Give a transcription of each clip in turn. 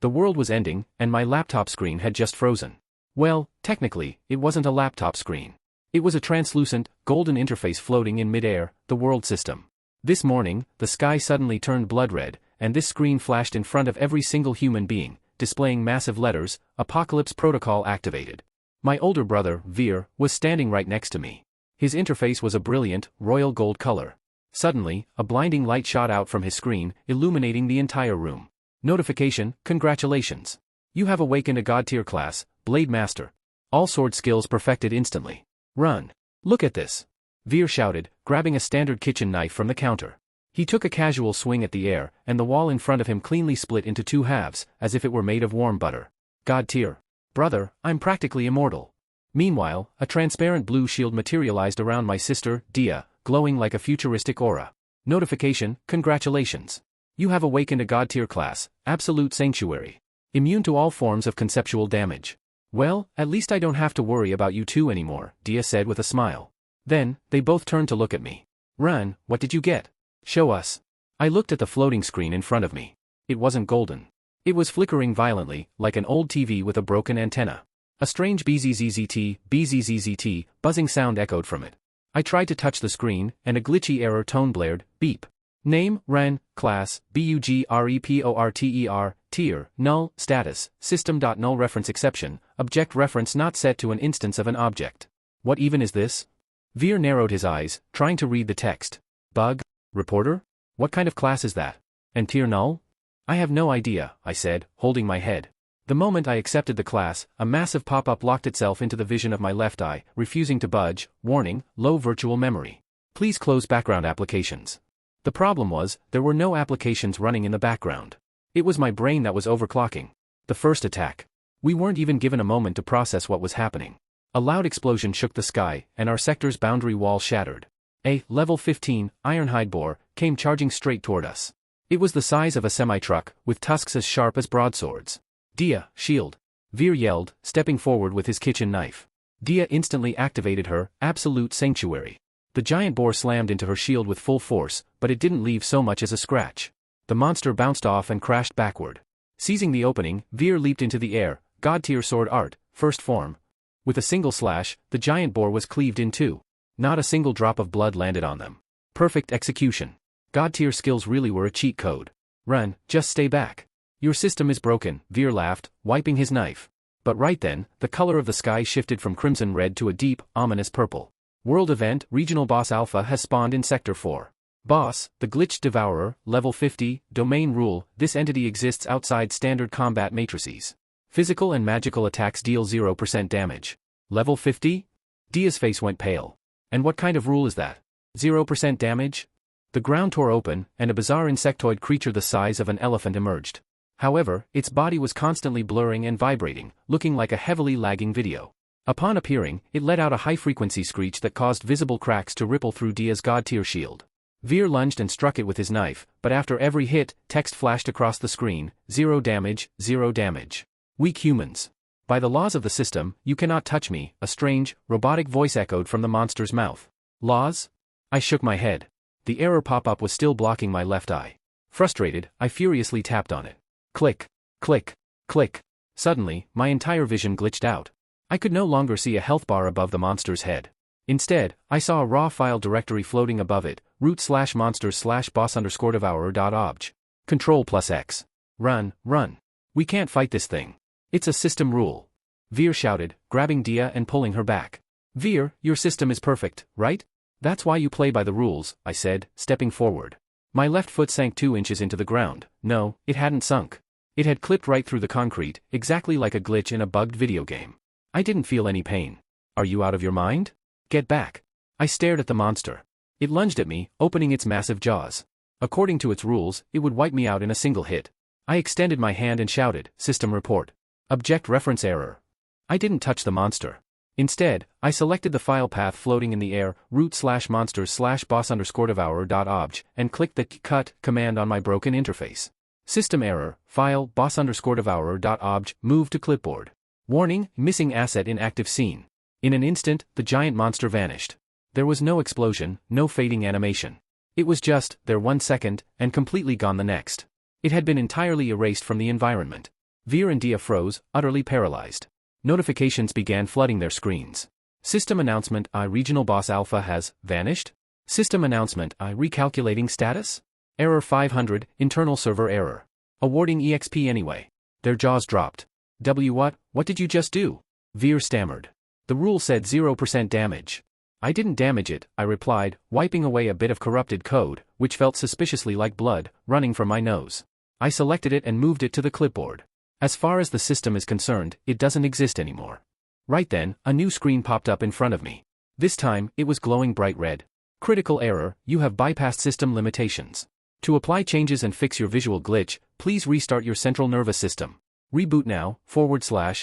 The world was ending, and my laptop screen had just frozen. Well, technically, it wasn't a laptop screen. It was a translucent, golden interface floating in midair, the world system. This morning, the sky suddenly turned blood red, and this screen flashed in front of every single human being, displaying massive letters, Apocalypse Protocol activated. My older brother, Vir, was standing right next to me. His interface was a brilliant, royal gold color. Suddenly, a blinding light shot out from his screen, illuminating the entire room. Notification: congratulations. You have awakened a God-tier class, Blade Master. All sword skills perfected instantly. Run. Look at this. Vir shouted, grabbing a standard kitchen knife from the counter. He took a casual swing at the air, and the wall in front of him cleanly split into two halves, as if it were made of warm butter. God-tier. Brother, I'm practically immortal. Meanwhile, a transparent blue shield materialized around my sister, Dia, glowing like a futuristic aura. Notification: congratulations. You have awakened a God-tier class, Absolute Sanctuary. Immune to all forms of conceptual damage. Well, at least I don't have to worry about you two anymore, Dia said with a smile. Then, they both turned to look at me. Ran, what did you get? Show us. I looked at the floating screen in front of me. It wasn't golden. It was flickering violently, like an old TV with a broken antenna. A strange bzzzt, buzzing sound echoed from it. I tried to touch the screen, and a glitchy error tone blared, beep. Name: Ran, class, BUGREPORTER, tier, null, status, system.null reference exception, object reference not set to an instance of an object. What even is this? Vir narrowed his eyes, trying to read the text. Bug? Reporter? What kind of class is that? And tier null? I have no idea, I said, holding my head. The moment I accepted the class, a massive pop-up locked itself into the vision of my left eye, refusing to budge. Warning: low virtual memory. Please close background applications. The problem was, there were no applications running in the background. It was my brain that was overclocking. The first attack. We weren't even given a moment to process what was happening. A loud explosion shook the sky, and our sector's boundary wall shattered. A level 15 ironhide boar came charging straight toward us. It was the size of a semi-truck, with tusks as sharp as broadswords. Dia, shield. Vir yelled, stepping forward with his kitchen knife. Dia instantly activated her Absolute Sanctuary. The giant boar slammed into her shield with full force, but it didn't leave so much as a scratch. The monster bounced off and crashed backward. Seizing the opening, Vir leaped into the air, God-tier sword art, first form. With a single slash, the giant boar was cleaved in two. Not a single drop of blood landed on them. Perfect execution. God-tier skills really were a cheat code. Run, just stay back. Your system is broken, Vir laughed, wiping his knife. But right then, the color of the sky shifted from crimson red to a deep, ominous purple. World event: Regional Boss Alpha has spawned in Sector 4. Boss: the Glitched Devourer, level 50, domain rule: this entity exists outside standard combat matrices. Physical and magical attacks deal 0% damage. Level 50? Dia's face went pale. And what kind of rule is that? 0% damage? The ground tore open, and a bizarre insectoid creature the size of an elephant emerged. However, its body was constantly blurring and vibrating, looking like a heavily lagging video. Upon appearing, it let out a high-frequency screech that caused visible cracks to ripple through Dia's God-tier shield. Vir lunged and struck it with his knife, but after every hit, text flashed across the screen: 0 damage, 0 damage. Weak humans. By the laws of the system, you cannot touch me, a strange, robotic voice echoed from the monster's mouth. Laws? I shook my head. The error pop-up was still blocking my left eye. Frustrated, I furiously tapped on it. Click, click, click. Suddenly, my entire vision glitched out. I could no longer see a health bar above the monster's head. Instead, I saw a raw file directory floating above it, root/monsters/boss_devourer.obj. Control+X. Run, run. We can't fight this thing. It's a system rule. Vir shouted, grabbing Dia and pulling her back. Vir, your system is perfect, right? That's why you play by the rules, I said, stepping forward. My left foot sank 2 inches into the ground. No, it hadn't sunk. It had clipped right through the concrete, exactly like a glitch in a bugged video game. I didn't feel any pain. Are you out of your mind? Get back. I stared at the monster. It lunged at me, opening its massive jaws. According to its rules, it would wipe me out in a single hit. I extended my hand and shouted, System report. Object reference error. I didn't touch the monster. Instead, I selected the file path floating in the air, root/monsters/boss_devourer.obj, and clicked the cut command on my broken interface. System error, file boss_devourer.obj, move to clipboard. Warning, missing asset in active scene. In an instant, the giant monster vanished. There was no explosion, no fading animation. It was just, there 1 second, and completely gone the next. It had been entirely erased from the environment. Veer and Dia froze, utterly paralyzed. Notifications began flooding their screens. System announcement: Regional Boss Alpha has vanished. System announcement: recalculating status. Error 500, internal server error. Awarding EXP anyway. Their jaws dropped. What did you just do? Veer stammered. The rule said 0% damage. I didn't damage it, I replied, wiping away a bit of corrupted code, which felt suspiciously like blood, running from my nose. I selected it and moved it to the clipboard. As far as the system is concerned, it doesn't exist anymore. Right then, a new screen popped up in front of me. This time, it was glowing bright red. Critical error: you have bypassed system limitations. To apply changes and fix your visual glitch, please restart your central nervous system. Reboot now,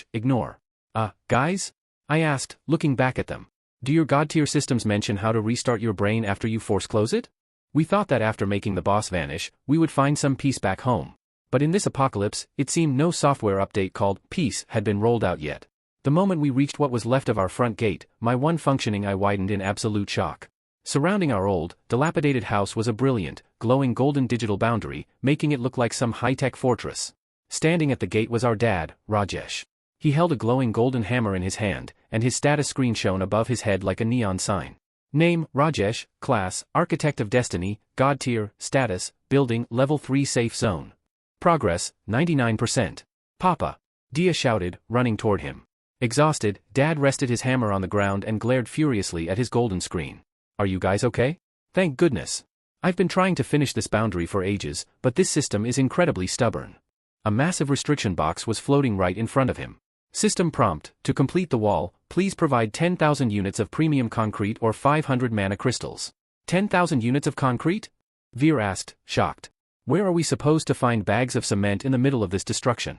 / ignore. Guys? I asked, looking back at them. Do your god-tier systems mention how to restart your brain after you force close it? We thought that after making the boss vanish, we would find some peace back home. But in this apocalypse, it seemed no software update called Peace had been rolled out yet. The moment we reached what was left of our front gate, my one functioning eye widened in absolute shock. Surrounding our old, dilapidated house was a brilliant, glowing golden digital boundary, making it look like some high-tech fortress. Standing at the gate was our dad, Rajesh. He held a glowing golden hammer in his hand, and his status screen shone above his head like a neon sign. Name: Rajesh, class, Architect of Destiny, God tier, status, building, level 3 safe zone. Progress, 99%. Papa! Dia shouted, running toward him. Exhausted, Dad rested his hammer on the ground and glared furiously at his golden screen. Are you guys okay? Thank goodness. I've been trying to finish this boundary for ages, but this system is incredibly stubborn. A massive restriction box was floating right in front of him. System prompt: to complete the wall, please provide 10,000 units of premium concrete or 500 mana crystals. 10,000 units of concrete? Veer asked, shocked. Where are we supposed to find bags of cement in the middle of this destruction?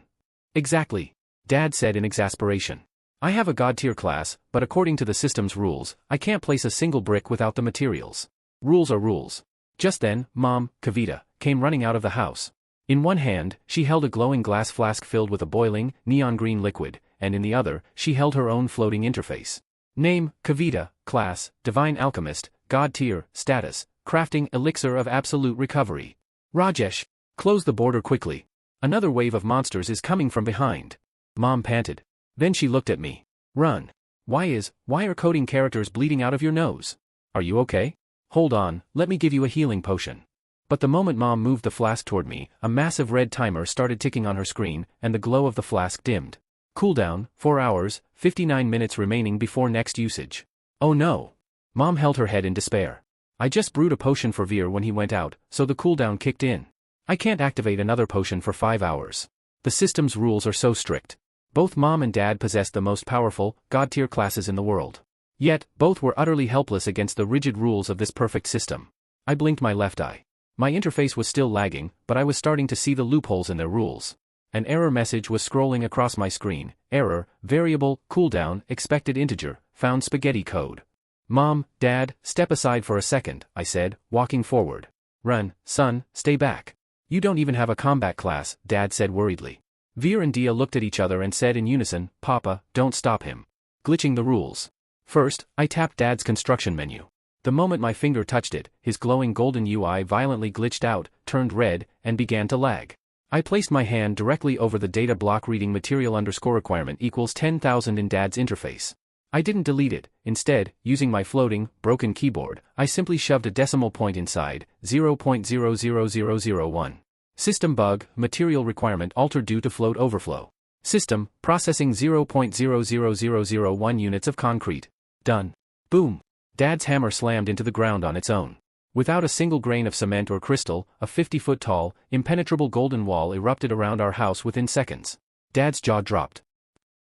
Exactly. Dad said in exasperation. I have a god-tier class, but according to the system's rules, I can't place a single brick without the materials. Rules are rules. Just then, Mom, Kavita, came running out of the house. In one hand, she held a glowing glass flask filled with a boiling, neon-green liquid, and in the other, she held her own floating interface. Name: Kavita, class, Divine Alchemist, god-tier, status, crafting elixir of absolute recovery. Rajesh, close the border quickly. Another wave of monsters is coming from behind. Mom panted. Then she looked at me. Run. Why are coding characters bleeding out of your nose? Are you okay? Hold on, let me give you a healing potion. But the moment Mom moved the flask toward me, a massive red timer started ticking on her screen, and the glow of the flask dimmed. Cooldown: 4 hours, 59 minutes remaining before next usage. Oh no. Mom held her head in despair. I just brewed a potion for Veer when he went out, so the cooldown kicked in. I can't activate another potion for 5 hours. The system's rules are so strict. Both Mom and Dad possessed the most powerful, god-tier classes in the world. Yet, both were utterly helpless against the rigid rules of this perfect system. I blinked my left eye. My interface was still lagging, but I was starting to see the loopholes in their rules. An error message was scrolling across my screen. Error: variable, cooldown, expected integer, found spaghetti code. Mom, Dad, step aside for a second, I said, walking forward. Run, son, stay back. You don't even have a combat class, Dad said worriedly. Veer and Dia looked at each other and said in unison, Papa, don't stop him. Glitching the rules. First, I tapped Dad's construction menu. The moment my finger touched it, his glowing golden UI violently glitched out, turned red, and began to lag. I placed my hand directly over the data block reading material_requirement equals 10,000 in Dad's interface. I didn't delete it. Instead, using my floating, broken keyboard, I simply shoved a decimal point inside, 0.00001. System bug: material requirement altered due to float overflow. System, processing 0.00001 units of concrete. Done. Boom. Dad's hammer slammed into the ground on its own. Without a single grain of cement or crystal, a 50-foot-tall, impenetrable golden wall erupted around our house within seconds. Dad's jaw dropped.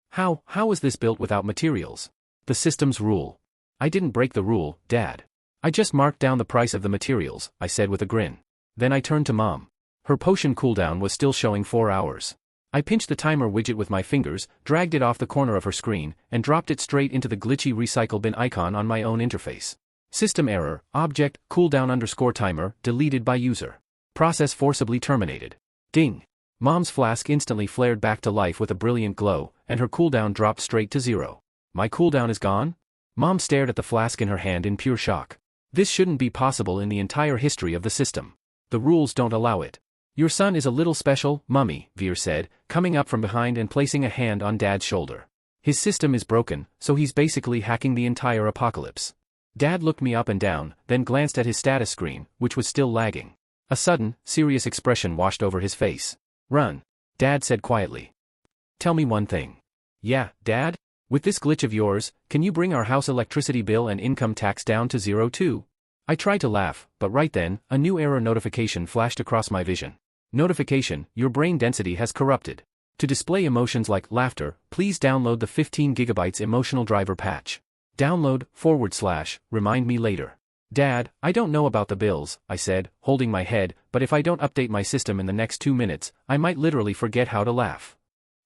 How was this built without materials? The system's rule. I didn't break the rule, Dad. I just marked down the price of the materials, I said with a grin. Then I turned to Mom. Her potion cooldown was still showing 4 hours. I pinched the timer widget with my fingers, dragged it off the corner of her screen, and dropped it straight into the glitchy recycle bin icon on my own interface. System error: object, cooldown_timer, deleted by user. Process forcibly terminated. Ding. Mom's flask instantly flared back to life with a brilliant glow, and her cooldown dropped straight to 0. My cooldown is gone? Mom stared at the flask in her hand in pure shock. This shouldn't be possible in the entire history of the system. The rules don't allow it. Your son is a little special, Mummy, Veer said, coming up from behind and placing a hand on Dad's shoulder. His system is broken, so he's basically hacking the entire apocalypse. Dad looked me up and down, then glanced at his status screen, which was still lagging. A sudden, serious expression washed over his face. Run, Dad said quietly. Tell me one thing. Yeah, Dad? With this glitch of yours, can you bring our house electricity bill and income tax down to 0 too? I tried to laugh, but right then, a new error notification flashed across my vision. Notification, your brain density has corrupted. To display emotions like laughter, please download the 15 GB emotional driver patch. Download, / remind me later. Dad, I don't know about the bills, I said, holding my head, but if I don't update my system in the next 2 minutes, I might literally forget how to laugh.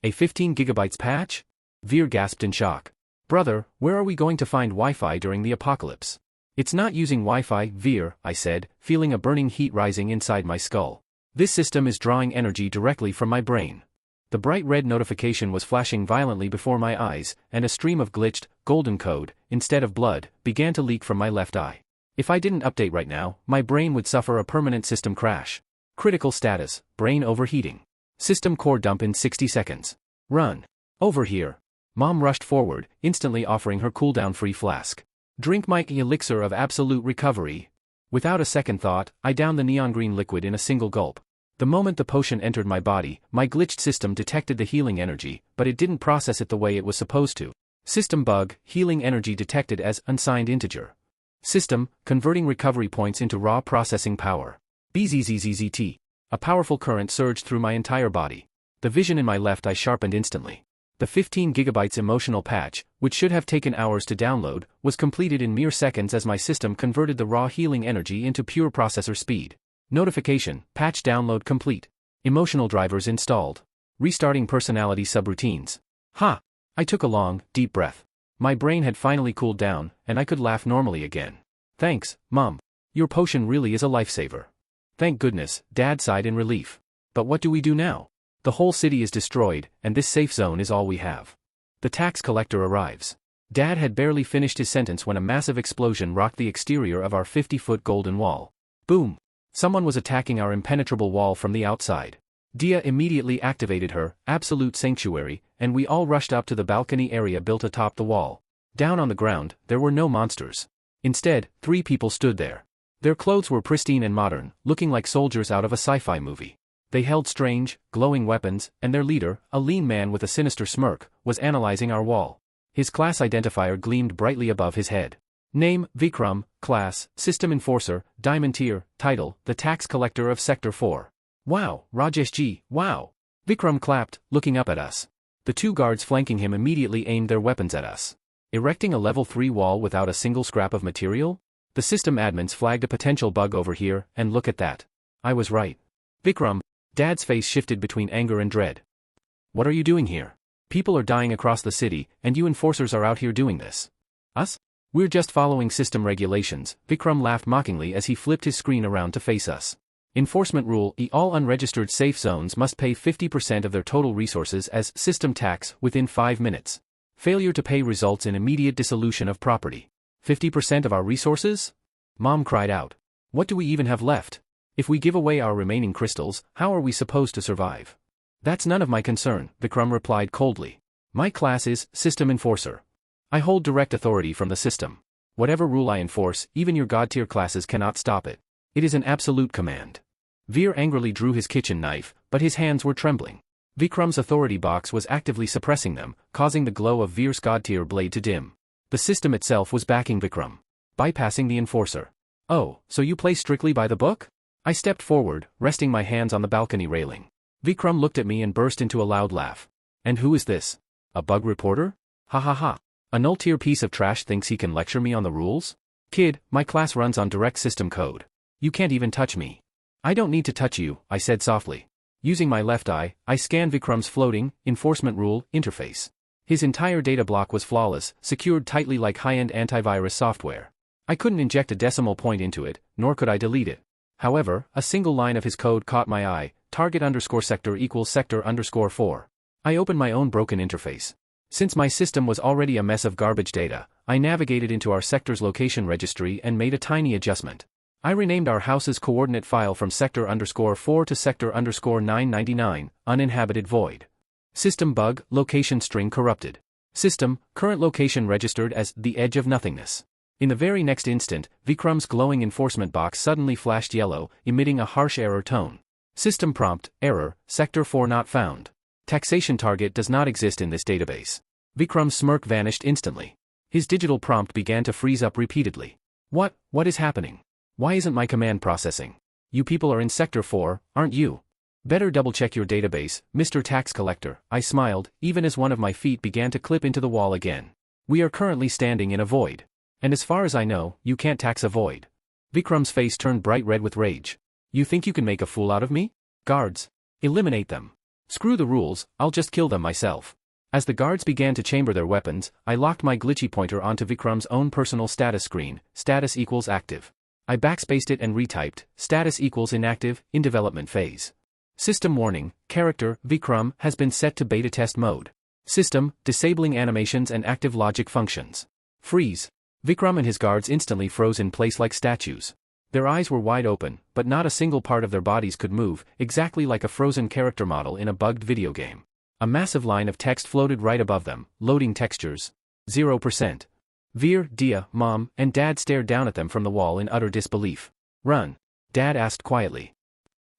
A 15 GB patch? Veer gasped in shock. Brother, where are we going to find Wi-Fi during the apocalypse? It's not using Wi-Fi, Veer, I said, feeling a burning heat rising inside my skull. This system is drawing energy directly from my brain. The bright red notification was flashing violently before my eyes, and a stream of glitched, golden code, instead of blood, began to leak from my left eye. If I didn't update right now, my brain would suffer a permanent system crash. Critical status, brain overheating. System core dump in 60 seconds. Run. Over here. Mom rushed forward, instantly offering her cooldown-free flask. Drink my elixir of absolute recovery. Without a second thought, I downed the neon green liquid in a single gulp. The moment the potion entered my body, my glitched system detected the healing energy, but it didn't process it the way it was supposed to. System bug, healing energy detected as unsigned integer. System, converting recovery points into raw processing power. BZZZZT. A powerful current surged through my entire body. The vision in my left eye sharpened instantly. The 15 GB emotional patch, which should have taken hours to download, was completed in mere seconds as my system converted the raw healing energy into pure processor speed. Notification, patch download complete. Emotional drivers installed. Restarting personality subroutines. Ha! I took a long, deep breath. My brain had finally cooled down, and I could laugh normally again. Thanks, Mom. Your potion really is a lifesaver. Thank goodness, Dad sighed in relief. But what do we do now? The whole city is destroyed, and this safe zone is all we have. The tax collector arrives. Dad had barely finished his sentence when a massive explosion rocked the exterior of our 50-foot golden wall. Boom! Someone was attacking our impenetrable wall from the outside. Dia immediately activated her absolute sanctuary, and we all rushed up to the balcony area built atop the wall. Down on the ground, there were no monsters. Instead, 3 people stood there. Their clothes were pristine and modern, looking like soldiers out of a sci-fi movie. They held strange, glowing weapons, and their leader, a lean man with a sinister smirk, was analyzing our wall. His class identifier gleamed brightly above his head. Name, Vikram, class, System Enforcer, Diamond Tier, title, the Tax Collector of Sector 4. Wow, Rajesh Ji, wow. Vikram clapped, looking up at us. The 2 guards flanking him immediately aimed their weapons at us. Erecting a level 3 wall without a single scrap of material? The system admins flagged a potential bug over here, and look at that. I was right. Vikram. Dad's face shifted between anger and dread. What are you doing here? People are dying across the city, and you enforcers are out here doing this. Us? We're just following system regulations, Vikram laughed mockingly as he flipped his screen around to face us. Enforcement rule: all unregistered safe zones must pay 50% of their total resources as system tax within 5 minutes. Failure to pay results in immediate dissolution of property. 50% of our resources? Mom cried out. What do we even have left? If we give away our remaining crystals, how are we supposed to survive? That's none of my concern, Vikram replied coldly. My class is System Enforcer. I hold direct authority from the system. Whatever rule I enforce, even your god-tier classes cannot stop it. It is an absolute command. Veer angrily drew his kitchen knife, but his hands were trembling. Vikram's authority box was actively suppressing them, causing the glow of Veer's god-tier blade to dim. The system itself was backing Vikram, bypassing the enforcer. Oh, so you play strictly by the book? I stepped forward, resting my hands on the balcony railing. Vikram looked at me and burst into a loud laugh. And who is this? A bug reporter? Ha ha ha. A null-tier piece of trash thinks he can lecture me on the rules? Kid, my class runs on direct system code. You can't even touch me. I don't need to touch you, I said softly. Using my left eye, I scanned Vikram's floating, enforcement rule, interface. His entire data block was flawless, secured tightly like high-end antivirus software. I couldn't inject a decimal point into it, nor could I delete it. However, a single line of his code caught my eye, target_sector equals sector_4. I opened my own broken interface. Since my system was already a mess of garbage data, I navigated into our sector's location registry and made a tiny adjustment. I renamed our house's coordinate file from sector_4 to sector_999, uninhabited void. System bug, location string corrupted. System, current location registered as the edge of nothingness. In the very next instant, Vikram's glowing enforcement box suddenly flashed yellow, emitting a harsh error tone. System prompt, error, sector 4 not found. Taxation target does not exist in this database. Vikram's smirk vanished instantly. His digital prompt began to freeze up repeatedly. What is happening? Why isn't my command processing? You people are in sector 4, aren't you? Better double-check your database, Mr. Tax Collector, I smiled, even as one of my feet began to clip into the wall again. We are currently standing in a void. And as far as I know, you can't tax a void. Vikram's face turned bright red with rage. You think you can make a fool out of me? Guards. Eliminate them. Screw the rules, I'll just kill them myself. As the guards began to chamber their weapons, I locked my glitchy pointer onto Vikram's own personal status screen, status equals active. I backspaced it and retyped, status equals inactive, in development phase. System warning, character, Vikram, has been set to beta test mode. System, disabling animations and active logic functions. Freeze. Vikram and his guards instantly froze in place like statues. Their eyes were wide open, but not a single part of their bodies could move, exactly like a frozen character model in a bugged video game. A massive line of text floated right above them, loading textures. 0%. Veer, Dia, Mom, and Dad stared down at them from the wall in utter disbelief. Run. Dad asked quietly.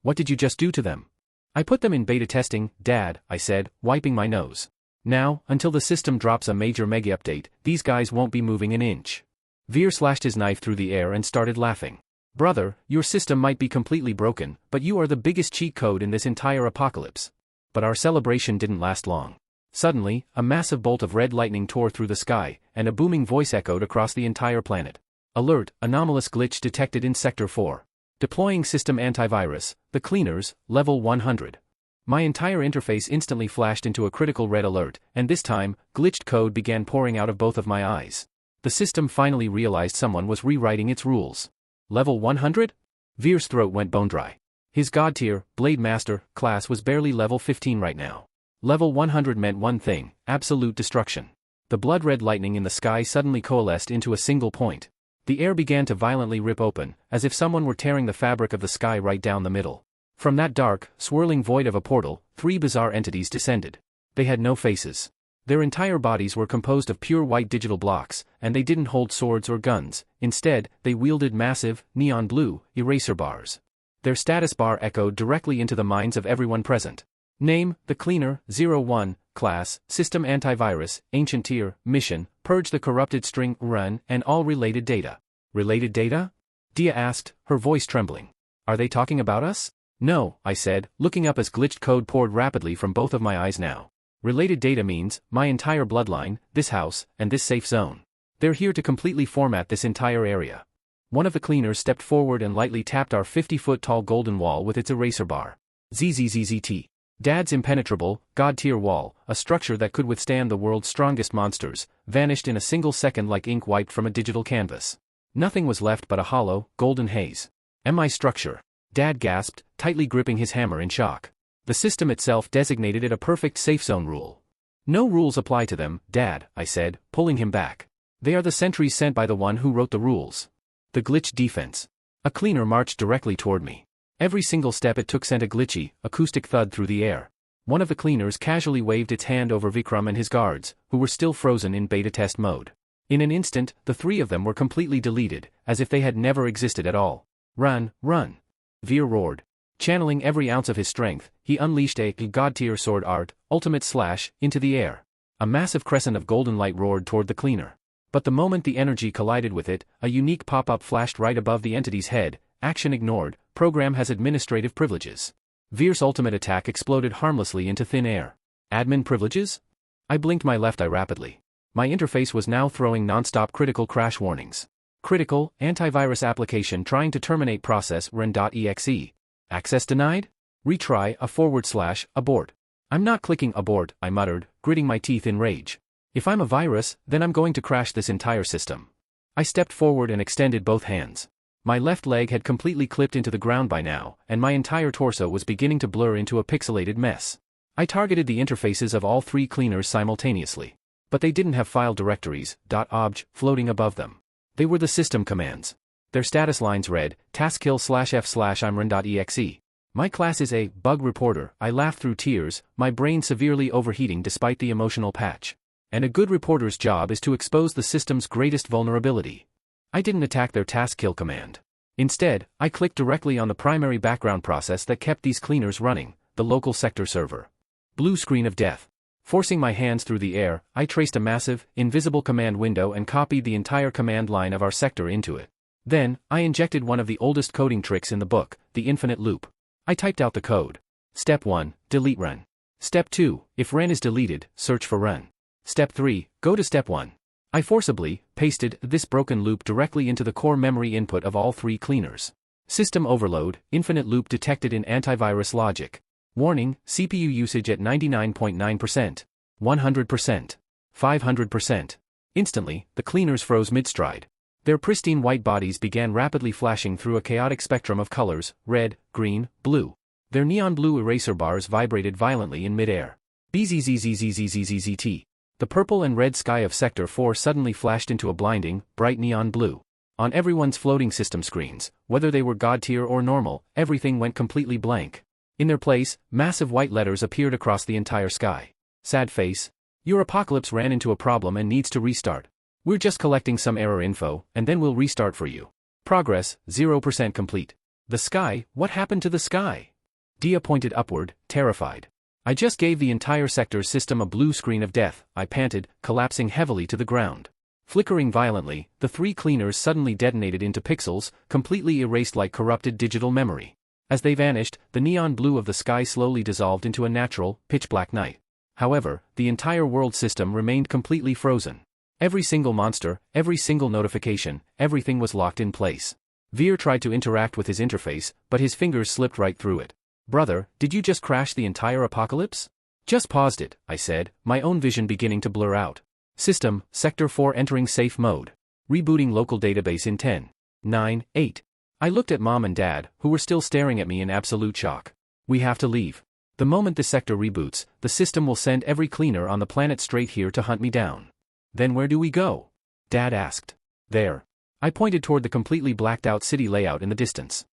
What did you just do to them? I put them in beta testing, Dad, I said, wiping my nose. Now, until the system drops a major mega update, these guys won't be moving an inch. Veer slashed his knife through the air and started laughing. Brother, your system might be completely broken, but you are the biggest cheat code in this entire apocalypse. But our celebration didn't last long. Suddenly, a massive bolt of red lightning tore through the sky, and a booming voice echoed across the entire planet. Alert, anomalous glitch detected in Sector 4. Deploying system antivirus, the cleaners, level 100. My entire interface instantly flashed into a critical red alert, and this time, glitched code began pouring out of both of my eyes. The system finally realized someone was rewriting its rules. Level 100? Veer's throat went bone dry. His god tier, Blade Master, class was barely level 15 right now. Level 100 meant one thing, absolute destruction. The blood-red lightning in the sky suddenly coalesced into a single point. The air began to violently rip open, as if someone were tearing the fabric of the sky right down the middle. From that dark, swirling void of a portal, 3 bizarre entities descended. They had no faces. Their entire bodies were composed of pure white digital blocks, and they didn't hold swords or guns. Instead, they wielded massive, neon blue, eraser bars. Their status bar echoed directly into the minds of everyone present. Name, The Cleaner, 01, Class, System Antivirus, Ancient Tier, Mission, Purge the Corrupted String, Run, and all related data. Related data? Dia asked, her voice trembling. Are they talking about us? No, I said, looking up as glitched code poured rapidly from both of my eyes now. Related data means, my entire bloodline, this house, and this safe zone. They're here to completely format this entire area. One of the cleaners stepped forward and lightly tapped our 50-foot-tall golden wall with its eraser bar. ZZZZT. Dad's impenetrable, god-tier wall, a structure that could withstand the world's strongest monsters, vanished in a single second like ink wiped from a digital canvas. Nothing was left but a hollow, golden haze. MI structure. Dad gasped, tightly gripping his hammer in shock. The system itself designated it a perfect safe zone rule. No rules apply to them, Dad, I said, pulling him back. They are the sentries sent by the one who wrote the rules. The glitch defense. A cleaner marched directly toward me. Every single step it took sent a glitchy, acoustic thud through the air. One of the cleaners casually waved its hand over Vikram and his guards, who were still frozen in beta test mode. In an instant, the 3 of them were completely deleted, as if they had never existed at all. Run, run! Veer roared. Channeling every ounce of his strength, he unleashed a god-tier sword art, ultimate slash, into the air. A massive crescent of golden light roared toward the cleaner. But the moment the energy collided with it, a unique pop-up flashed right above the entity's head. Action ignored, program has administrative privileges. Veer's ultimate attack exploded harmlessly into thin air. Admin privileges? I blinked my left eye rapidly. My interface was now throwing non-stop critical crash warnings. Critical, antivirus application trying to terminate process ren.exe. Access denied? Retry /abort. I'm not clicking abort, I muttered, gritting my teeth in rage. If I'm a virus, then I'm going to crash this entire system. I stepped forward and extended both hands. My left leg had completely clipped into the ground by now, and my entire torso was beginning to blur into a pixelated mess. I targeted the interfaces of all 3 cleaners simultaneously. But they didn't have file directories, .obj, floating above them. They were the system commands. Their status lines read, taskkill/f/imran.exe. My class is a bug reporter. I laughed through tears, my brain severely overheating despite the emotional patch. And a good reporter's job is to expose the system's greatest vulnerability. I didn't attack their task kill command. Instead, I clicked directly on the primary background process that kept these cleaners running, the local sector server. Blue screen of death. Forcing my hands through the air, I traced a massive, invisible command window and copied the entire command line of our sector into it. Then, I injected one of the oldest coding tricks in the book, the infinite loop. I typed out the code. Step 1, delete run. Step 2, if ren is deleted, search for run. Step 3, go to step 1. I forcibly pasted this broken loop directly into the core memory input of all 3 cleaners. System overload, infinite loop detected in antivirus logic. Warning, CPU usage at 99.9%, 100%, 500%. Instantly, the cleaners froze mid-stride. Their pristine white bodies began rapidly flashing through a chaotic spectrum of colors, red, green, blue. Their neon blue eraser bars vibrated violently in mid-air. BZZZZZZZZT. The purple and red sky of Sector 4 suddenly flashed into a blinding, bright neon blue. On everyone's floating system screens, whether they were God tier or normal, everything went completely blank. In their place, massive white letters appeared across the entire sky. Sad face. Your apocalypse ran into a problem and needs to restart. We're just collecting some error info, and then we'll restart for you. Progress, 0% complete. The sky, what happened to the sky? Dia pointed upward, terrified. I just gave the entire sector's system a blue screen of death, I panted, collapsing heavily to the ground. Flickering violently, the 3 cleaners suddenly detonated into pixels, completely erased like corrupted digital memory. As they vanished, the neon blue of the sky slowly dissolved into a natural, pitch-black night. However, the entire world system remained completely frozen. Every single monster, every single notification, everything was locked in place. Vir tried to interact with his interface, but his fingers slipped right through it. Brother, did you just crash the entire apocalypse? Just paused it, I said, my own vision beginning to blur out. System, Sector 4 entering safe mode. Rebooting local database in 10, 9, 8. I looked at Mom and Dad, who were still staring at me in absolute shock. We have to leave. The moment the sector reboots, the system will send every cleaner on the planet straight here to hunt me down. Then where do we go? Dad asked. There. I pointed toward the completely blacked out city layout in the distance.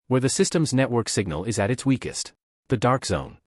Where the system's network signal is at its weakest. The dark zone.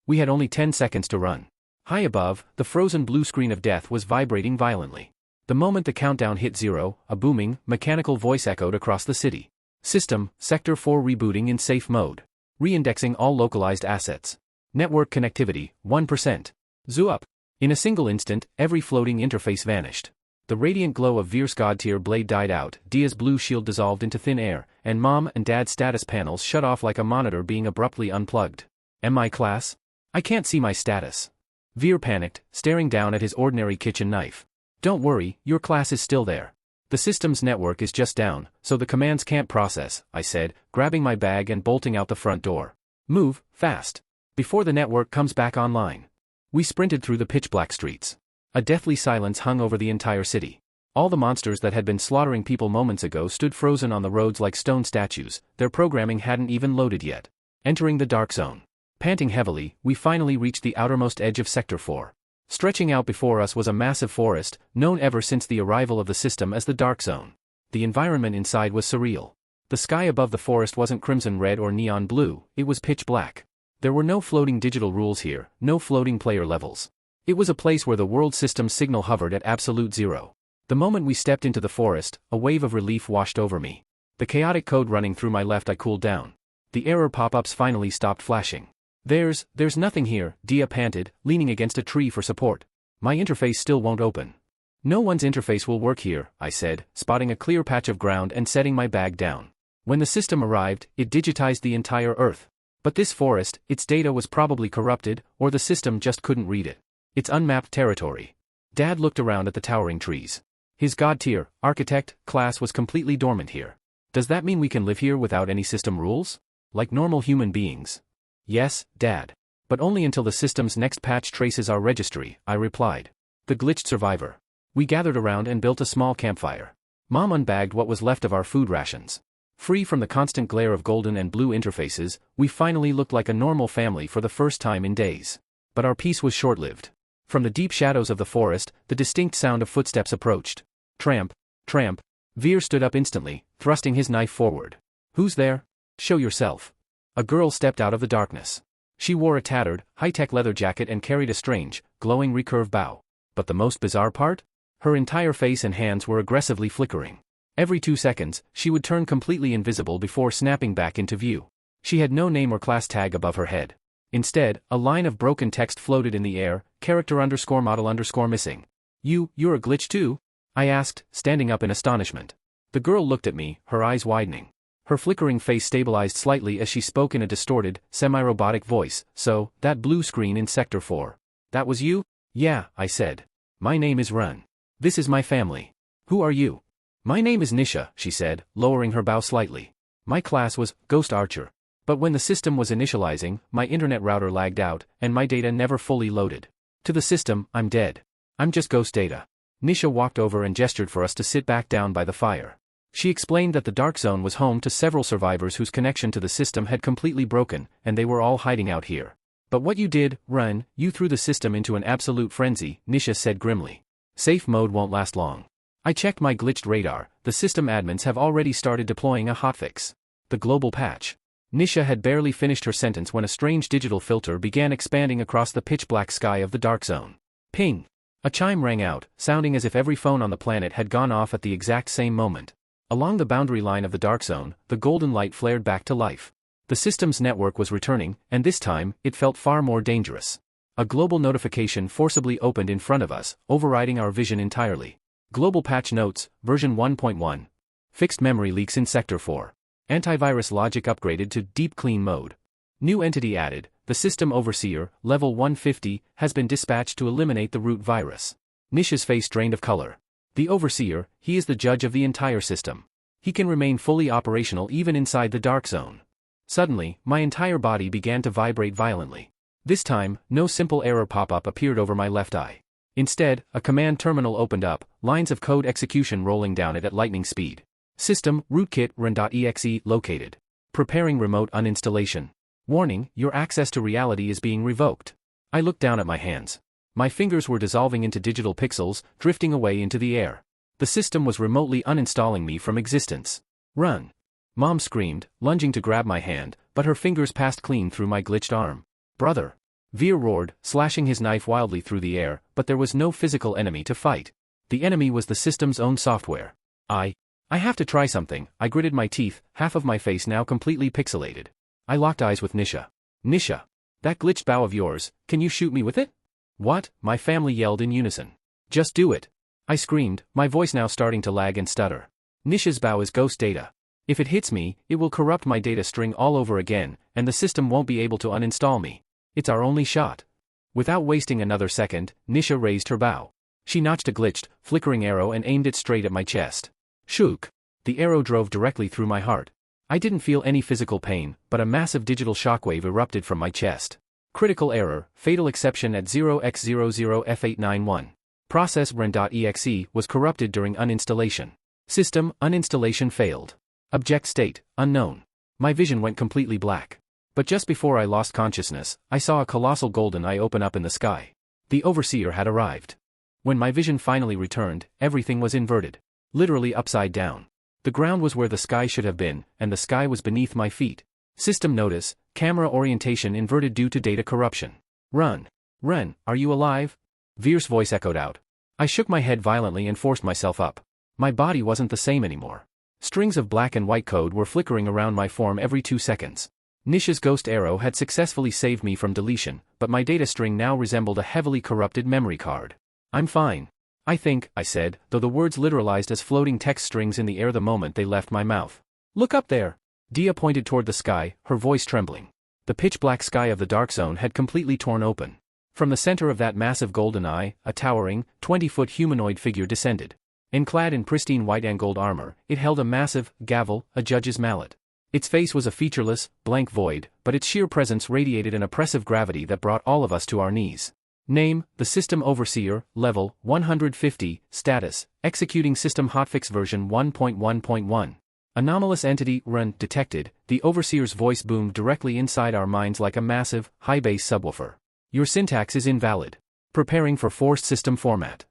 We had only 10 seconds to run. High above, the frozen blue screen of death was vibrating violently. The moment the countdown hit 0, a booming, mechanical voice echoed across the city. System, Sector 4 rebooting in safe mode. Reindexing all localized assets. Network connectivity, 1%. Zoo up. In a single instant, every floating interface vanished. The radiant glow of Vir's God tier blade died out, Dia's blue shield dissolved into thin air, and Mom and Dad's status panels shut off like a monitor being abruptly unplugged. Am I class? I can't see my status. Vir panicked, staring down at his ordinary kitchen knife. Don't worry, your class is still there. The system's network is just down, so the commands can't process, I said, grabbing my bag and bolting out the front door. Move, fast. Before the network comes back online. We sprinted through the pitch-black streets. A deathly silence hung over the entire city. All the monsters that had been slaughtering people moments ago stood frozen on the roads like stone statues, their programming hadn't even loaded yet. Entering the dark zone. Panting heavily, we finally reached the outermost edge of Sector 4. Stretching out before us was a massive forest, known ever since the arrival of the system as the Dark Zone. The environment inside was surreal. The sky above the forest wasn't crimson red or neon blue, it was pitch black. There were no floating digital rules here, no floating player levels. It was a place where the world system's signal hovered at absolute zero. The moment we stepped into the forest, a wave of relief washed over me. The chaotic code running through my left eye cooled down. The error pop-ups finally stopped flashing. There's nothing here, Dia panted, leaning against a tree for support. My interface still won't open. No one's interface will work here, I said, spotting a clear patch of ground and setting my bag down. When the system arrived, it digitized the entire Earth. But this forest, its data was probably corrupted, or the system just couldn't read it. It's unmapped territory. Dad looked around at the towering trees. His god tier, architect, class was completely dormant here. Does that mean we can live here without any system rules? Like normal human beings? Yes, Dad. But only until the system's next patch traces our registry, I replied. The glitched survivor. We gathered around and built a small campfire. Mom unbagged what was left of our food rations. Free from the constant glare of golden and blue interfaces, we finally looked like a normal family for the first time in days. But our peace was short-lived. From the deep shadows of the forest, the distinct sound of footsteps approached. Tramp, tramp, Veer stood up instantly, thrusting his knife forward. Who's there? Show yourself. A girl stepped out of the darkness. She wore a tattered, high-tech leather jacket and carried a strange, glowing recurve bow. But the most bizarre part? Her entire face and hands were aggressively flickering. Every 2 seconds, she would turn completely invisible before snapping back into view. She had no name or class tag above her head. Instead, a line of broken text floated in the air, character_model_missing. You're a glitch too? I asked, standing up in astonishment. The girl looked at me, her eyes widening. Her flickering face stabilized slightly as she spoke in a distorted, semi-robotic voice. So, that blue screen in Sector 4. That was you? Yeah, I said. My name is Viren. This is my family. Who are you? My name is Nisha, she said, lowering her bow slightly. My class was Ghost Archer. But when the system was initializing, my internet router lagged out, and my data never fully loaded. To the system, I'm dead. I'm just ghost data. Nisha walked over and gestured for us to sit back down by the fire. She explained that the Dark Zone was home to several survivors whose connection to the system had completely broken, and they were all hiding out here. But what you did, Viren, you threw the system into an absolute frenzy, Nisha said grimly. Safe mode won't last long. I checked my glitched radar, the system admins have already started deploying a hotfix. The global patch. Nisha had barely finished her sentence when a strange digital filter began expanding across the pitch-black sky of the Dark Zone. Ping! A chime rang out, sounding as if every phone on the planet had gone off at the exact same moment. Along the boundary line of the Dark Zone, the golden light flared back to life. The system's network was returning, and this time, it felt far more dangerous. A global notification forcibly opened in front of us, overriding our vision entirely. Global patch notes, version 1.1. Fixed memory leaks in Sector 4. Antivirus logic upgraded to deep clean mode. New entity added, the system overseer, level 150, has been dispatched to eliminate the root virus. Nisha's face drained of color. The overseer, he is the judge of the entire system. He can remain fully operational even inside the Dark Zone. Suddenly, my entire body began to vibrate violently. This time, no simple error pop-up appeared over my left eye. Instead, a command terminal opened up, lines of code execution rolling down it at lightning speed. System, rootkit, run.exe, located. Preparing remote uninstallation. Warning, your access to reality is being revoked. I looked down at my hands. My fingers were dissolving into digital pixels, drifting away into the air. The system was remotely uninstalling me from existence. Run! Mom screamed, lunging to grab my hand, but her fingers passed clean through my glitched arm. Brother! Veer roared, slashing his knife wildly through the air, but there was no physical enemy to fight. The enemy was the system's own software. I have to try something, I gritted my teeth, half of my face now completely pixelated. I locked eyes with Nisha. Nisha! That glitched bow of yours, can you shoot me with it? What? My family yelled in unison. Just do it. I screamed, my voice now starting to lag and stutter. Nisha's bow is ghost data. If it hits me, it will corrupt my data string all over again, and the system won't be able to uninstall me. It's our only shot. Without wasting another second, Nisha raised her bow. She notched a glitched, flickering arrow and aimed it straight at my chest. Shook. The arrow drove directly through my heart. I didn't feel any physical pain, but a massive digital shockwave erupted from my chest. Critical error, fatal exception at 0x00F891. Process Viren.exe was corrupted during uninstallation. System, uninstallation failed. Object state, unknown. My vision went completely black. But just before I lost consciousness, I saw a colossal golden eye open up in the sky. The overseer had arrived. When my vision finally returned, everything was inverted. Literally upside down. The ground was where the sky should have been, and the sky was beneath my feet. System notice, camera orientation inverted due to data corruption. Run. Viren, are you alive? Veer's voice echoed out. I shook my head violently and forced myself up. My body wasn't the same anymore. Strings of black and white code were flickering around my form every 2 seconds. Nisha's ghost arrow had successfully saved me from deletion, but my data string now resembled a heavily corrupted memory card. I'm fine. I think, I said, though the words literalized as floating text strings in the air the moment they left my mouth. Look up there. Dia pointed toward the sky, her voice trembling. The pitch-black sky of the Dark Zone had completely torn open. From the center of that massive golden eye, a towering, 20-foot humanoid figure descended. Enclad in pristine white and gold armor, it held a massive gavel, a judge's mallet. Its face was a featureless, blank void, but its sheer presence radiated an oppressive gravity that brought all of us to our knees. Name, the System Overseer, Level, 150, Status, Executing System Hotfix version 1.1.1. Anomalous entity, Viren, detected. The Overseer's voice boomed directly inside our minds like a massive, high-bass subwoofer. Your syntax is invalid. Preparing for forced system format.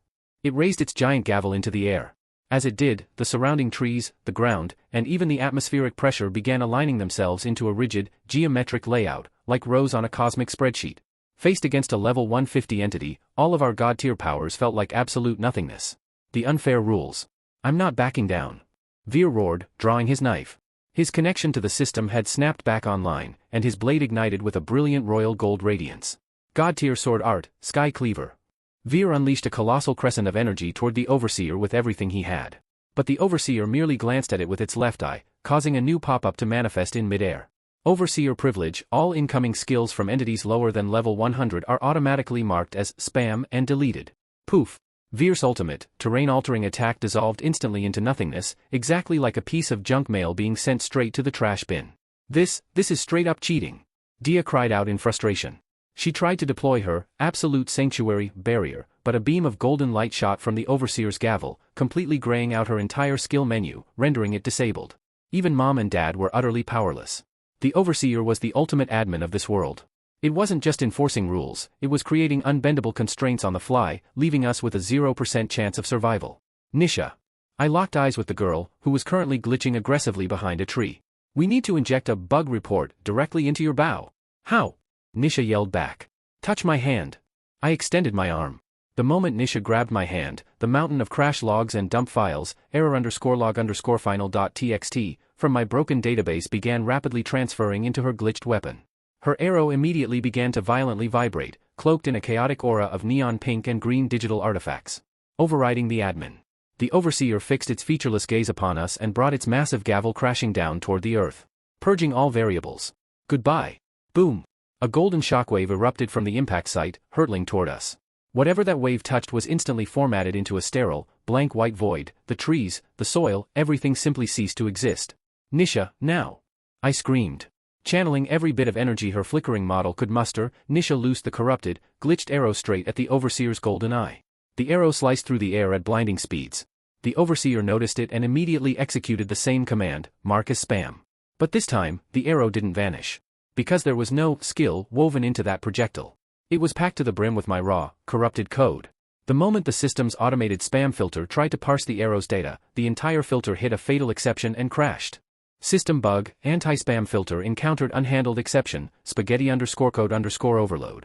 It raised its giant gavel into the air. As it did, the surrounding trees, the ground, and even the atmospheric pressure began aligning themselves into a rigid, geometric layout, like rows on a cosmic spreadsheet. Faced against a level 150 entity, all of our god-tier powers felt like absolute nothingness. The unfair rules. I'm not backing down. Vir roared, drawing his knife. His connection to the system had snapped back online, and his blade ignited with a brilliant royal gold radiance. God-tier sword art, Sky Cleaver. Vir unleashed a colossal crescent of energy toward the Overseer with everything he had. But the Overseer merely glanced at it with its left eye, causing a new pop-up to manifest in midair. Overseer privilege. All incoming skills from entities lower than level 100 are automatically marked as spam and deleted. Poof. Vir's ultimate, terrain-altering attack dissolved instantly into nothingness, exactly like a piece of junk mail being sent straight to the trash bin. This is straight-up cheating. Dia cried out in frustration. She tried to deploy her absolute sanctuary barrier, but a beam of golden light shot from the Overseer's gavel, completely graying out her entire skill menu, rendering it disabled. Even Mom and Dad were utterly powerless. The Overseer was the ultimate admin of this world. It wasn't just enforcing rules, it was creating unbendable constraints on the fly, leaving us with a 0% chance of survival. Nisha. I locked eyes with the girl, who was currently glitching aggressively behind a tree. We need to inject a bug report directly into your bow. How? Nisha yelled back. Touch my hand. I extended my arm. The moment Nisha grabbed my hand, the mountain of crash logs and dump files, error_log_final.txt, from my broken database began rapidly transferring into her glitched weapon. Her arrow immediately began to violently vibrate, cloaked in a chaotic aura of neon pink and green digital artifacts. Overriding the admin. The Overseer fixed its featureless gaze upon us and brought its massive gavel crashing down toward the earth. Purging all variables. Goodbye. Boom. A golden shockwave erupted from the impact site, hurtling toward us. Whatever that wave touched was instantly formatted into a sterile, blank white void. The trees, the soil, everything simply ceased to exist. Nisha, now! I screamed. Channeling every bit of energy her flickering model could muster, Nisha loosed the corrupted, glitched arrow straight at the Overseer's golden eye. The arrow sliced through the air at blinding speeds. The Overseer noticed it and immediately executed the same command, mark as spam. But this time, the arrow didn't vanish. Because there was no skill woven into that projectile. It was packed to the brim with my raw, corrupted code. The moment the system's automated spam filter tried to parse the arrow's data, the entire filter hit a fatal exception and crashed. System bug, anti-spam filter encountered unhandled exception, spaghetti_code_overload.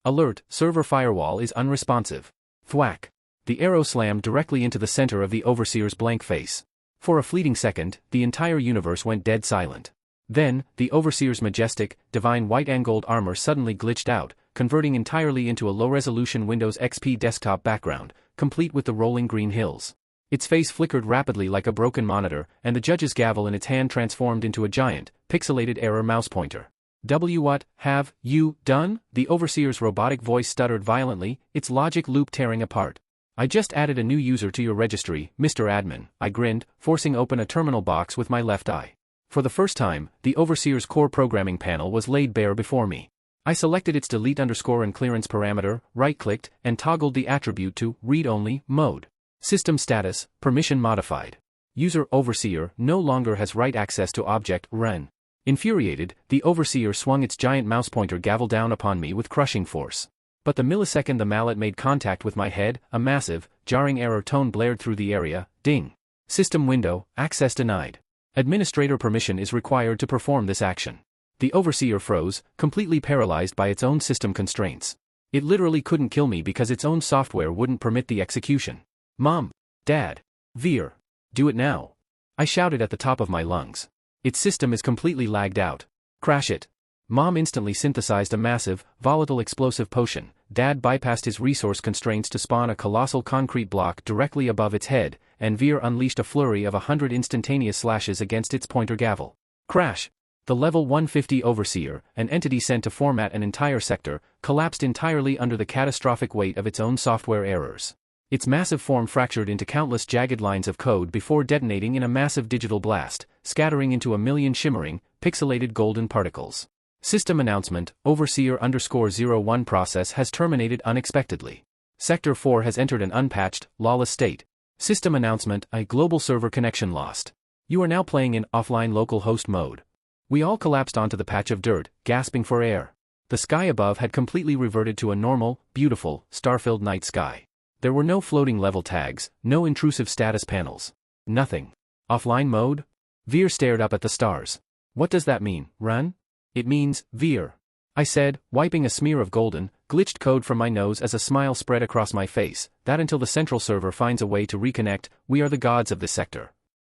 Alert, server firewall is unresponsive. Thwack. The arrow slammed directly into the center of the Overseer's blank face. For a fleeting second, the entire universe went dead silent. Then, the Overseer's majestic, divine white angled armor suddenly glitched out, converting entirely into a low-resolution Windows XP desktop background, complete with the rolling green hills. Its face flickered rapidly like a broken monitor, and the judge's gavel in its hand transformed into a giant, pixelated error mouse pointer. What have you done? The Overseer's robotic voice stuttered violently, its logic loop tearing apart. I just added a new user to your registry, Mr. Admin, I grinned, forcing open a terminal box with my left eye. For the first time, the Overseer's core programming panel was laid bare before me. I selected its delete_and clearance parameter, right-clicked, and toggled the attribute to read-only mode. System status, permission modified. User Overseer no longer has write access to object Ren. Infuriated, the Overseer swung its giant mouse pointer gavel down upon me with crushing force. But the millisecond the mallet made contact with my head, a massive, jarring error tone blared through the area, ding. System window, access denied. Administrator permission is required to perform this action. The Overseer froze, completely paralyzed by its own system constraints. It literally couldn't kill me because its own software wouldn't permit the execution. Mom, Dad, Vir, do it now. I shouted at the top of my lungs. Its system is completely lagged out. Crash it. Mom instantly synthesized a massive, volatile explosive potion. Dad bypassed his resource constraints to spawn a colossal concrete block directly above its head, and Vir unleashed a flurry of 100 instantaneous slashes against its pointer gavel. Crash! The level 150 Overseer, an entity sent to format an entire sector, collapsed entirely under the catastrophic weight of its own software errors. Its massive form fractured into countless jagged lines of code before detonating in a massive digital blast, scattering into a million shimmering, pixelated golden particles. System announcement, Overseer_01 process has terminated unexpectedly. Sector 4 has entered an unpatched, lawless state. System announcement, a global server connection lost. You are now playing in offline local host mode. We all collapsed onto the patch of dirt, gasping for air. The sky above had completely reverted to a normal, beautiful, star-filled night sky. There were no floating level tags, no intrusive status panels. Nothing. Offline mode? Veer stared up at the stars. What does that mean, Run? It means, Veer. I said, wiping a smear of golden, glitched code from my nose as a smile spread across my face, that until the central server finds a way to reconnect, we are the gods of this sector.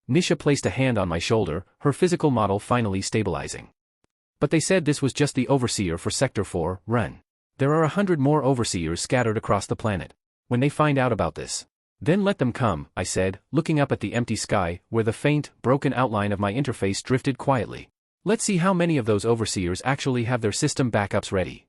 Nisha placed a hand on my shoulder, her physical model finally stabilizing. But they said this was just the overseer for Sector 4, Run. There are 100 more overseers scattered across the planet. When they find out about this, then let them come, I said, looking up at the empty sky, where the faint, broken outline of my interface drifted quietly. Let's see how many of those overseers actually have their system backups ready.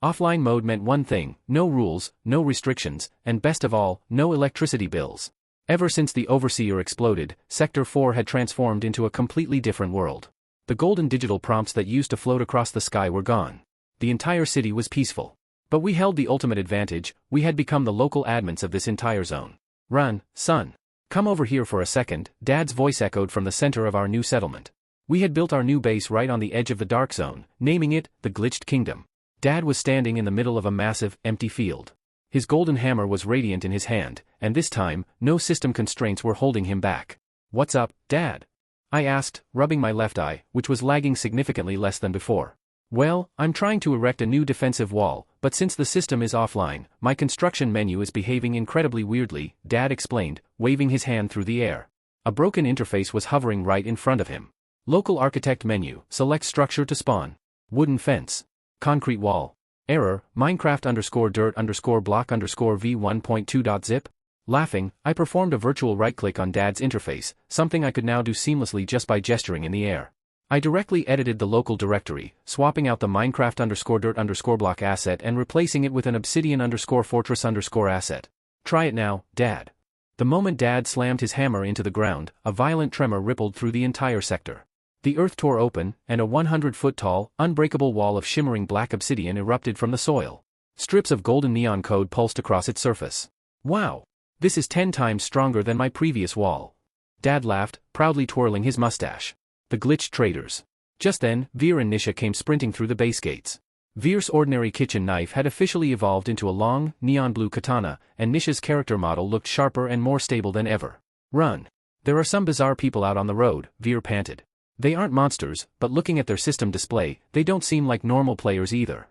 Offline mode meant one thing: no rules, no restrictions, and best of all, no electricity bills. Ever since the overseer exploded, Sector 4 had transformed into a completely different world. The golden digital prompts that used to float across the sky were gone. The entire city was peaceful. But we held the ultimate advantage: we had become the local admins of this entire zone. Run, son. Come over here for a second, Dad's voice echoed from the center of our new settlement. We had built our new base right on the edge of the dark zone, naming it, the Glitched Kingdom. Dad was standing in the middle of a massive, empty field. His golden hammer was radiant in his hand, and this time, no system constraints were holding him back. What's up, Dad? I asked, rubbing my left eye, which was lagging significantly less than before. Well, I'm trying to erect a new defensive wall, but since the system is offline, my construction menu is behaving incredibly weirdly, Dad explained, waving his hand through the air. A broken interface was hovering right in front of him. Local architect menu, select structure to spawn. Wooden fence. Concrete wall. Error, Minecraft_dirt_block_v1.2.zip. Laughing, I performed a virtual right-click on Dad's interface, something I could now do seamlessly just by gesturing in the air. I directly edited the local directory, swapping out the Minecraft_dirt_block asset and replacing it with an Obsidian_fortress_asset. Try it now, Dad. The moment Dad slammed his hammer into the ground, a violent tremor rippled through the entire sector. The earth tore open, and a 100-foot-tall, unbreakable wall of shimmering black obsidian erupted from the soil. Strips of golden neon code pulsed across its surface. Wow! This is 10 times stronger than my previous wall. Dad laughed, proudly twirling his mustache. The glitched traders. Just then, Veer and Nisha came sprinting through the base gates. Veer's ordinary kitchen knife had officially evolved into a long, neon-blue katana, and Nisha's character model looked sharper and more stable than ever. Run. There are some bizarre people out on the road, Veer panted. They aren't monsters, but looking at their system display, they don't seem like normal players either.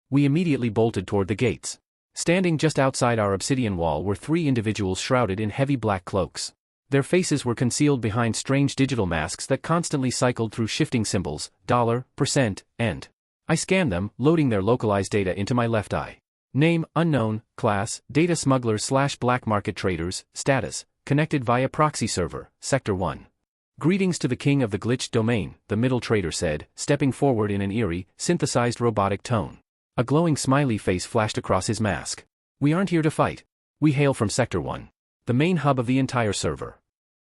We immediately bolted toward the gates. Standing just outside our obsidian wall were 3 individuals shrouded in heavy black cloaks. Their faces were concealed behind strange digital masks that constantly cycled through shifting symbols, dollar, %, and. I scanned them, loading their localized data into my left eye. Name, unknown, class, data smugglers/black market traders, status, connected via proxy server, Sector 1. Greetings to the king of the glitched domain, the middle trader said, stepping forward in an eerie, synthesized robotic tone. A glowing smiley face flashed across his mask. We aren't here to fight. We hail from Sector 1. The main hub of the entire server.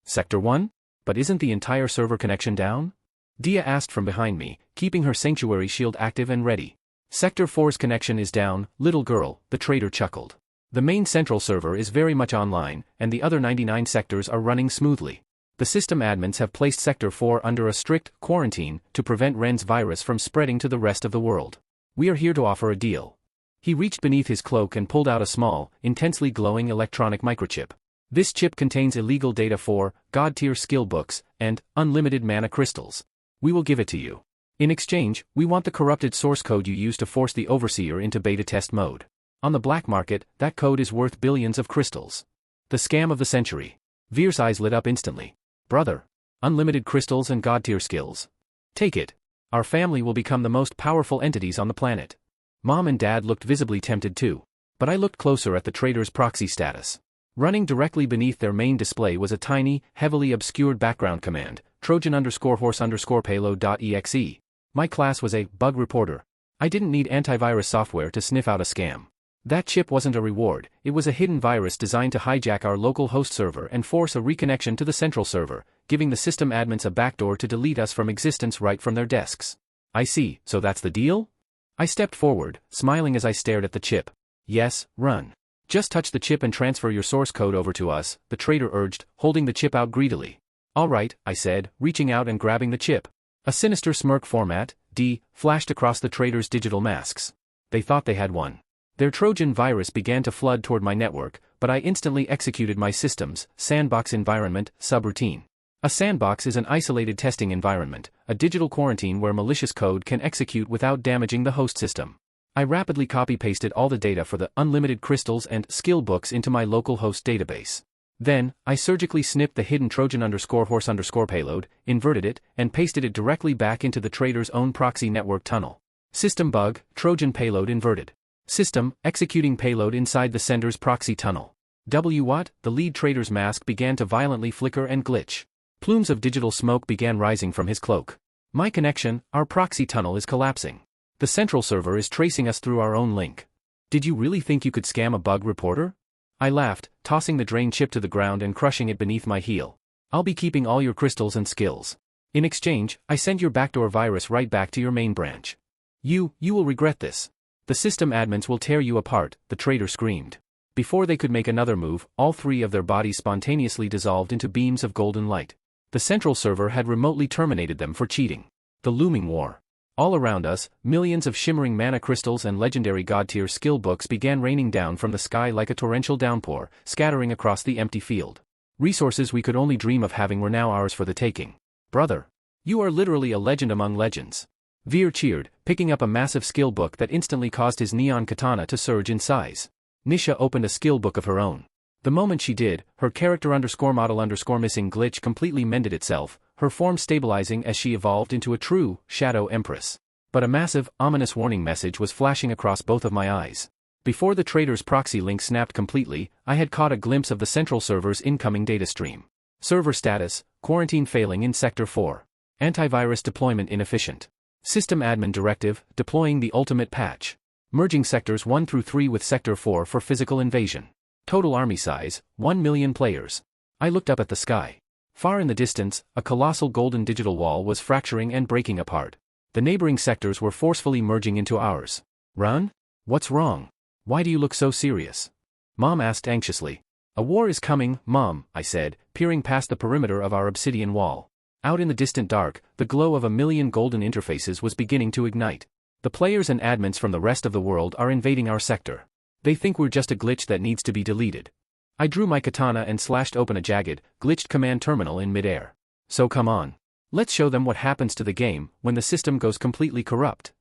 Sector 1? But isn't the entire server connection down? Dia asked from behind me, keeping her sanctuary shield active and ready. Sector 4's connection is down, little girl, the trader chuckled. The main central server is very much online, and the other 99 sectors are running smoothly. The system admins have placed Sector 4 under a strict quarantine to prevent Ren's virus from spreading to the rest of the world. We are here to offer a deal. He reached beneath his cloak and pulled out a small, intensely glowing electronic microchip. This chip contains illegal data for God-tier skill books and unlimited mana crystals. We will give it to you. In exchange, we want the corrupted source code you used to force the Overseer into beta test mode. On the black market, that code is worth billions of crystals. The scam of the century. Veer's eyes lit up instantly. Brother. Unlimited crystals and God-tier skills. Take it. Our family will become the most powerful entities on the planet. Mom and Dad looked visibly tempted too. But I looked closer at the trader's proxy status. Running directly beneath their main display was a tiny, heavily obscured background command, Trojan_horse_payload.exe. My class was a bug reporter. I didn't need antivirus software to sniff out a scam. That chip wasn't a reward, it was a hidden virus designed to hijack our local host server and force a reconnection to the central server, giving the system admins a backdoor to delete us from existence right from their desks. I see, so that's the deal? I stepped forward, smiling as I stared at the chip. Yes, run. Just touch the chip and transfer your source code over to us, the trader urged, holding the chip out greedily. All right, I said, reaching out and grabbing the chip. A sinister smirk format, D, flashed across the trader's digital masks. They thought they had won. Their Trojan virus began to flood toward my network, but I instantly executed my system's sandbox environment subroutine. A sandbox is an isolated testing environment, a digital quarantine where malicious code can execute without damaging the host system. I rapidly copy-pasted all the data for the unlimited crystals and skill books into my local host database. Then, I surgically snipped the hidden Trojan_horse_ payload, inverted it, and pasted it directly back into the trader's own proxy network tunnel. System bug, Trojan payload inverted. System, executing payload inside the sender's proxy tunnel. What? The lead trader's mask began to violently flicker and glitch. Plumes of digital smoke began rising from his cloak. My connection, our proxy tunnel is collapsing. The central server is tracing us through our own link. Did you really think you could scam a bug reporter? I laughed, tossing the drain chip to the ground and crushing it beneath my heel. I'll be keeping all your crystals and skills. In exchange, I send your backdoor virus right back to your main branch. You will regret this. The system admins will tear you apart, the trader screamed. Before they could make another move, all three of their bodies spontaneously dissolved into beams of golden light. The central server had remotely terminated them for cheating. The looming war. All around us, millions of shimmering mana crystals and legendary god-tier skill books began raining down from the sky like a torrential downpour, scattering across the empty field. Resources we could only dream of having were now ours for the taking. Brother, you are literally a legend among legends. Vir cheered, picking up a massive skill book that instantly caused his neon katana to surge in size. Nisha opened a skill book of her own. The moment she did, her character_model_missing glitch completely mended itself, her form stabilizing as she evolved into a true Shadow Empress. But a massive, ominous warning message was flashing across both of my eyes. Before the trader's proxy link snapped completely, I had caught a glimpse of the central server's incoming data stream. Server status, quarantine failing in Sector 4. Antivirus deployment inefficient. System admin directive, deploying the ultimate patch. Merging Sectors 1 through 3 with Sector 4 for physical invasion. Total army size, 1 million players. I looked up at the sky. Far in the distance, a colossal golden digital wall was fracturing and breaking apart. The neighboring sectors were forcefully merging into ours. Run? What's wrong? Why do you look so serious? Mom asked anxiously. A war is coming, Mom, I said, peering past the perimeter of our obsidian wall. Out in the distant dark, the glow of a million golden interfaces was beginning to ignite. The players and admins from the rest of the world are invading our sector. They think we're just a glitch that needs to be deleted. I drew my katana and slashed open a jagged, glitched command terminal in midair. So come on. Let's show them what happens to the game when the system goes completely corrupt.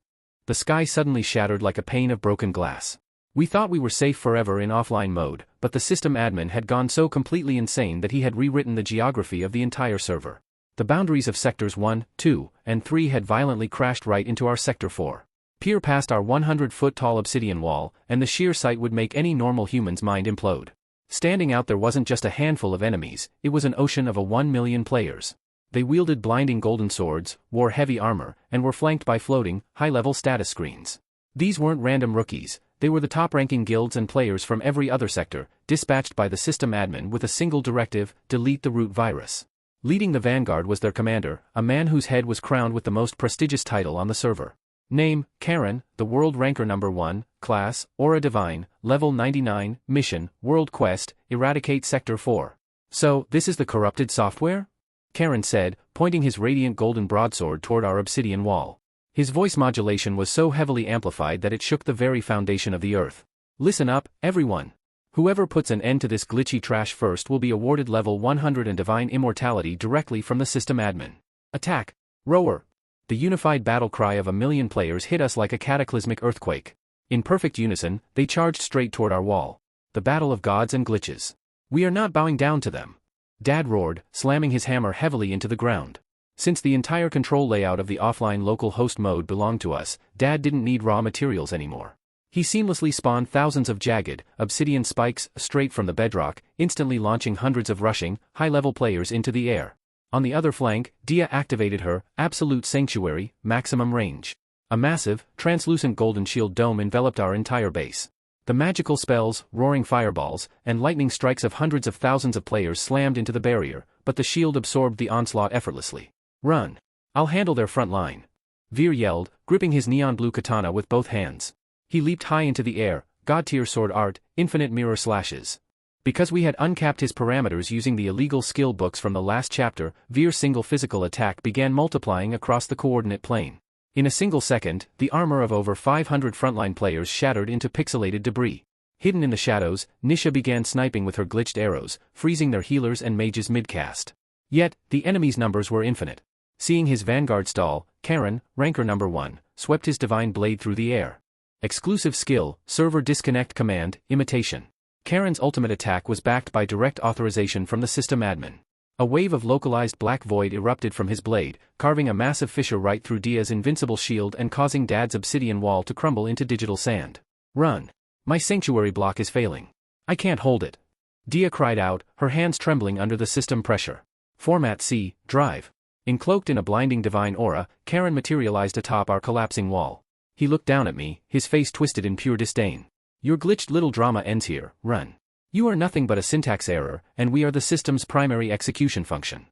The sky suddenly shattered like a pane of broken glass. We thought we were safe forever in offline mode, but the system admin had gone so completely insane that he had rewritten the geography of the entire server. The boundaries of Sectors 1, 2, and 3 had violently crashed right into our Sector 4. Peer past our 100-foot-tall obsidian wall, and the sheer sight would make any normal human's mind implode. Standing out there wasn't just a handful of enemies, it was an ocean of 1 million players. They wielded blinding golden swords, wore heavy armor, and were flanked by floating, high-level status screens. These weren't random rookies, they were the top-ranking guilds and players from every other sector, dispatched by the system admin with a single directive: delete the root virus. Leading the vanguard was their commander, a man whose head was crowned with the most prestigious title on the server. Name, Karen, the world ranker number 1, class, Aura Divine, level 99, mission, world quest, eradicate Sector 4. So, this is the corrupted software? Karen said, pointing his radiant golden broadsword toward our obsidian wall. His voice modulation was so heavily amplified that it shook the very foundation of the earth. Listen up, everyone. Whoever puts an end to this glitchy trash first will be awarded level 100 and divine immortality directly from the system admin. Attack! Roar! The unified battle cry of 1 million players hit us like a cataclysmic earthquake. In perfect unison, they charged straight toward our wall. The battle of gods and glitches. We are not bowing down to them. Dad roared, slamming his hammer heavily into the ground. Since the entire control layout of the offline local host mode belonged to us, Dad didn't need raw materials anymore. He seamlessly spawned thousands of jagged, obsidian spikes straight from the bedrock, instantly launching hundreds of rushing, high-level players into the air. On the other flank, Dia activated her Absolute Sanctuary, maximum range. A massive, translucent golden shield dome enveloped our entire base. The magical spells, roaring fireballs, and lightning strikes of hundreds of thousands of players slammed into the barrier, but the shield absorbed the onslaught effortlessly. Run! I'll handle their front line. Vir yelled, gripping his neon blue katana with both hands. He leaped high into the air, god-tier sword art, infinite mirror slashes. Because we had uncapped his parameters using the illegal skill books from the last chapter, Vir's single physical attack began multiplying across the coordinate plane. In a single second, the armor of over 500 frontline players shattered into pixelated debris. Hidden in the shadows, Nisha began sniping with her glitched arrows, freezing their healers and mages mid-cast. Yet, the enemy's numbers were infinite. Seeing his vanguard stall, Karen, ranker number 1, swept his divine blade through the air. Exclusive skill, server disconnect command, imitation. Karen's ultimate attack was backed by direct authorization from the system admin. A wave of localized black void erupted from his blade, carving a massive fissure right through Dia's invincible shield and causing Dad's obsidian wall to crumble into digital sand. Run. My sanctuary block is failing. I can't hold it. Dia cried out, her hands trembling under the system pressure. Format C, drive. Encloaked in a blinding divine aura, Karen materialized atop our collapsing wall. He looked down at me, his face twisted in pure disdain. Your glitched little drama ends here, run. You are nothing but a syntax error, and we are the system's primary execution function.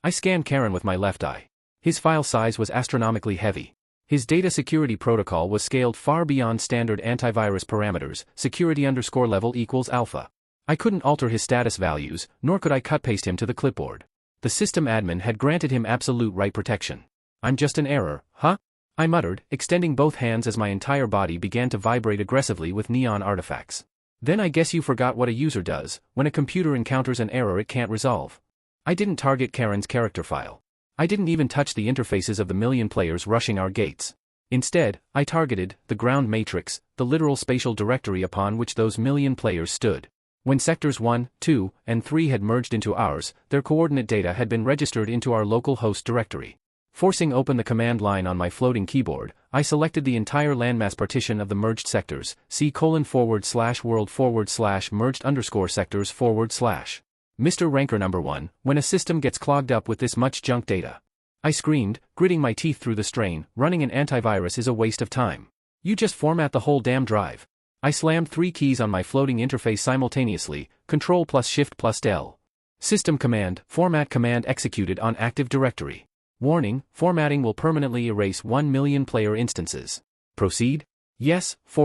I scanned Karen with my left eye. His file size was astronomically heavy. His data security protocol was scaled far beyond standard antivirus parameters, security_level equals alpha. I couldn't alter his status values, nor could I cut-paste him to the clipboard. The system admin had granted him absolute write protection. I'm just an error, huh? I muttered, extending both hands as my entire body began to vibrate aggressively with neon artifacts. Then I guess you forgot what a user does, when a computer encounters an error it can't resolve. I didn't target Karen's character file. I didn't even touch the interfaces of the million players rushing our gates. Instead, I targeted the ground matrix, the literal spatial directory upon which those million players stood. When sectors 1, 2, and 3 had merged into ours, their coordinate data had been registered into our local host directory. Forcing open the command line on my floating keyboard, I selected the entire landmass partition of the merged sectors, C:/world/merged_sectors/. Mr. Ranker number 1, when a system gets clogged up with this much junk data. I screamed, gritting my teeth through the strain, running an antivirus is a waste of time. You just format the whole damn drive. I slammed 3 keys on my floating interface simultaneously, Ctrl plus Shift plus Del. System command, format command executed on Active Directory. Warning, formatting will permanently erase 1 million player instances. Proceed? Yes, /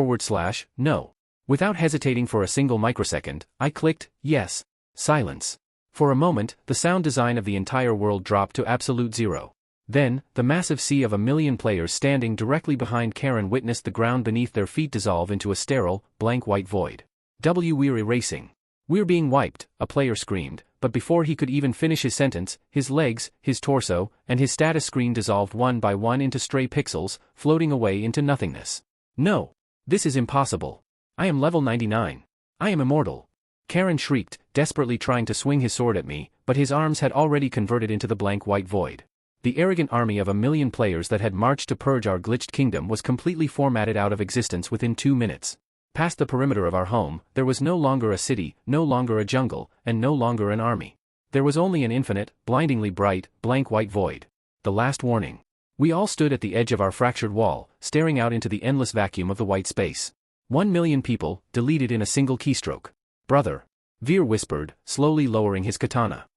no. Without hesitating for a single microsecond, I clicked, yes. Silence. For a moment, the sound design of the entire world dropped to absolute zero. Then, the massive sea of a million players standing directly behind Karen witnessed the ground beneath their feet dissolve into a sterile, blank white void. We're erasing. We're being wiped, a player screamed, but before he could even finish his sentence, his legs, his torso, and his status screen dissolved one by one into stray pixels, floating away into nothingness. No. This is impossible. I am level 99. I am immortal. Karen shrieked, desperately trying to swing his sword at me, but his arms had already converted into the blank white void. The arrogant army of a million players that had marched to purge our glitched kingdom was completely formatted out of existence within 2 minutes. Past the perimeter of our home, there was no longer a city, no longer a jungle, and no longer an army. There was only an infinite, blindingly bright, blank white void. The last warning. We all stood at the edge of our fractured wall, staring out into the endless vacuum of the white space. 1 million people, deleted in a single keystroke. Brother. Vir whispered, slowly lowering his katana.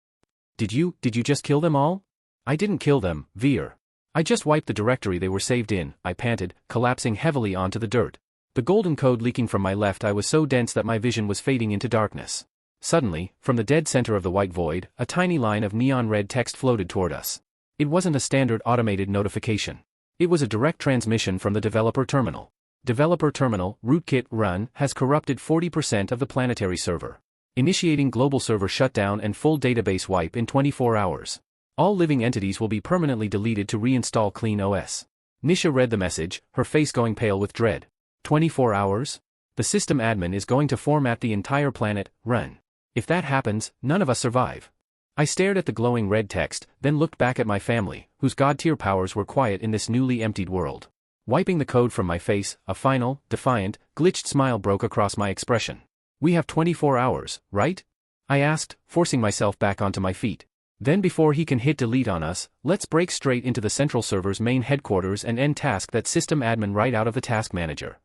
Did you just kill them all? I didn't kill them, Vir. I just wiped the directory they were saved in, I panted, collapsing heavily onto the dirt. The golden code leaking from my left eye was so dense that my vision was fading into darkness. Suddenly, from the dead center of the white void, a tiny line of neon red text floated toward us. It wasn't a standard automated notification. It was a direct transmission from the developer terminal. Developer terminal, rootkit, run, has corrupted 40% of the planetary server. Initiating global server shutdown and full database wipe in 24 hours. All living entities will be permanently deleted to reinstall clean OS. Nisha read the message, her face going pale with dread. 24 hours? The system admin is going to format the entire planet, run. If that happens, none of us survive. I stared at the glowing red text, then looked back at my family, whose god-tier powers were quiet in this newly emptied world. Wiping the code from my face, a final, defiant, glitched smile broke across my expression. We have 24 hours, right? I asked, forcing myself back onto my feet. Then before he can hit delete on us, let's break straight into the central server's main headquarters and end task that system admin right out of the task manager.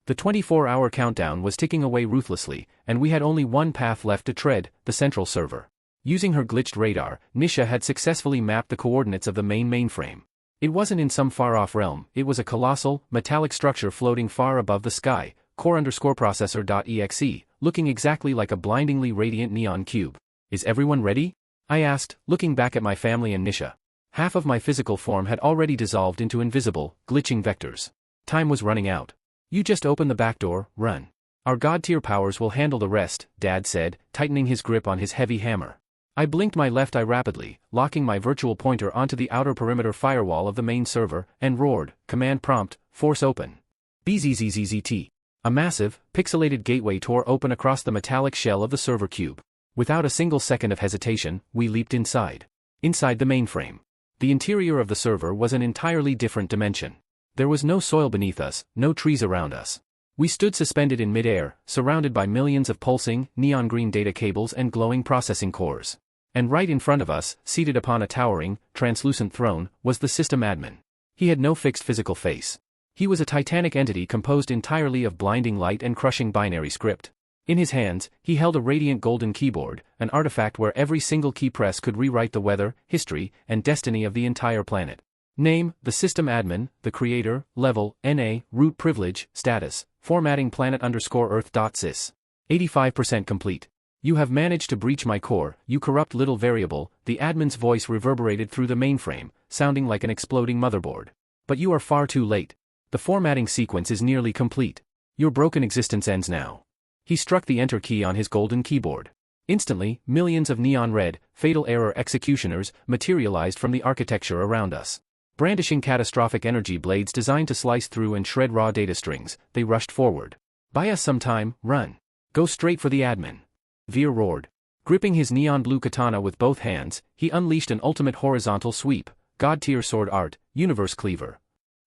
The 24-hour countdown was ticking away ruthlessly, and we had only one path left to tread, the central server. Using her glitched radar, Nisha had successfully mapped the coordinates of the main mainframe. It wasn't in some far-off realm, it was a colossal, metallic structure floating far above the sky, core_processor.exe, looking exactly like a blindingly radiant neon cube. Is everyone ready? I asked, looking back at my family and Nisha. Half of my physical form had already dissolved into invisible, glitching vectors. Time was running out. You just open the back door, run. Our god-tier powers will handle the rest, Dad said, tightening his grip on his heavy hammer. I blinked my left eye rapidly, locking my virtual pointer onto the outer perimeter firewall of the main server, and roared, command prompt, force open. BZZZZT. A massive, pixelated gateway tore open across the metallic shell of the server cube. Without a single second of hesitation, we leaped inside. Inside the mainframe. The interior of the server was an entirely different dimension. There was no soil beneath us, no trees around us. We stood suspended in midair, surrounded by millions of pulsing, neon-green data cables and glowing processing cores. And right in front of us, seated upon a towering, translucent throne, was the system admin. He had no fixed physical face. He was a titanic entity composed entirely of blinding light and crushing binary script. In his hands, he held a radiant golden keyboard, an artifact where every single key press could rewrite the weather, history, and destiny of the entire planet. Name, the system admin, the creator, level, NA, root privilege, status, formatting planet_earth.sys. 85% complete. You have managed to breach my core, you corrupt little variable, the admin's voice reverberated through the mainframe, sounding like an exploding motherboard. But you are far too late. The formatting sequence is nearly complete. Your broken existence ends now. He struck the enter key on his golden keyboard. Instantly, millions of neon red, fatal error executioners materialized from the architecture around us. Brandishing catastrophic energy blades designed to slice through and shred raw data strings, they rushed forward. Buy us some time, run. Go straight for the admin. Vir roared. Gripping his neon blue katana with both hands, he unleashed an ultimate horizontal sweep, god-tier sword art, universe cleaver.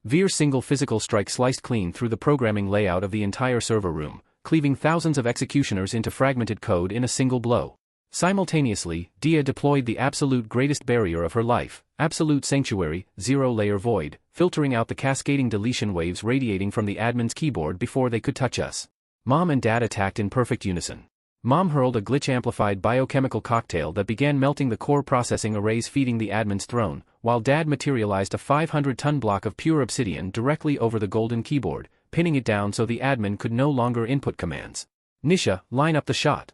Vir's single physical strike sliced clean through the programming layout of the entire server room, cleaving thousands of executioners into fragmented code in a single blow. Simultaneously, Dia deployed the absolute greatest barrier of her life, Absolute Sanctuary, Zero-Layer Void, filtering out the cascading deletion waves radiating from the admin's keyboard before they could touch us. Mom and Dad attacked in perfect unison. Mom hurled a glitch-amplified biochemical cocktail that began melting the core processing arrays feeding the admin's throne, while Dad materialized a 500-ton block of pure obsidian directly over the golden keyboard, pinning it down so the admin could no longer input commands. Nisha, line up the shot.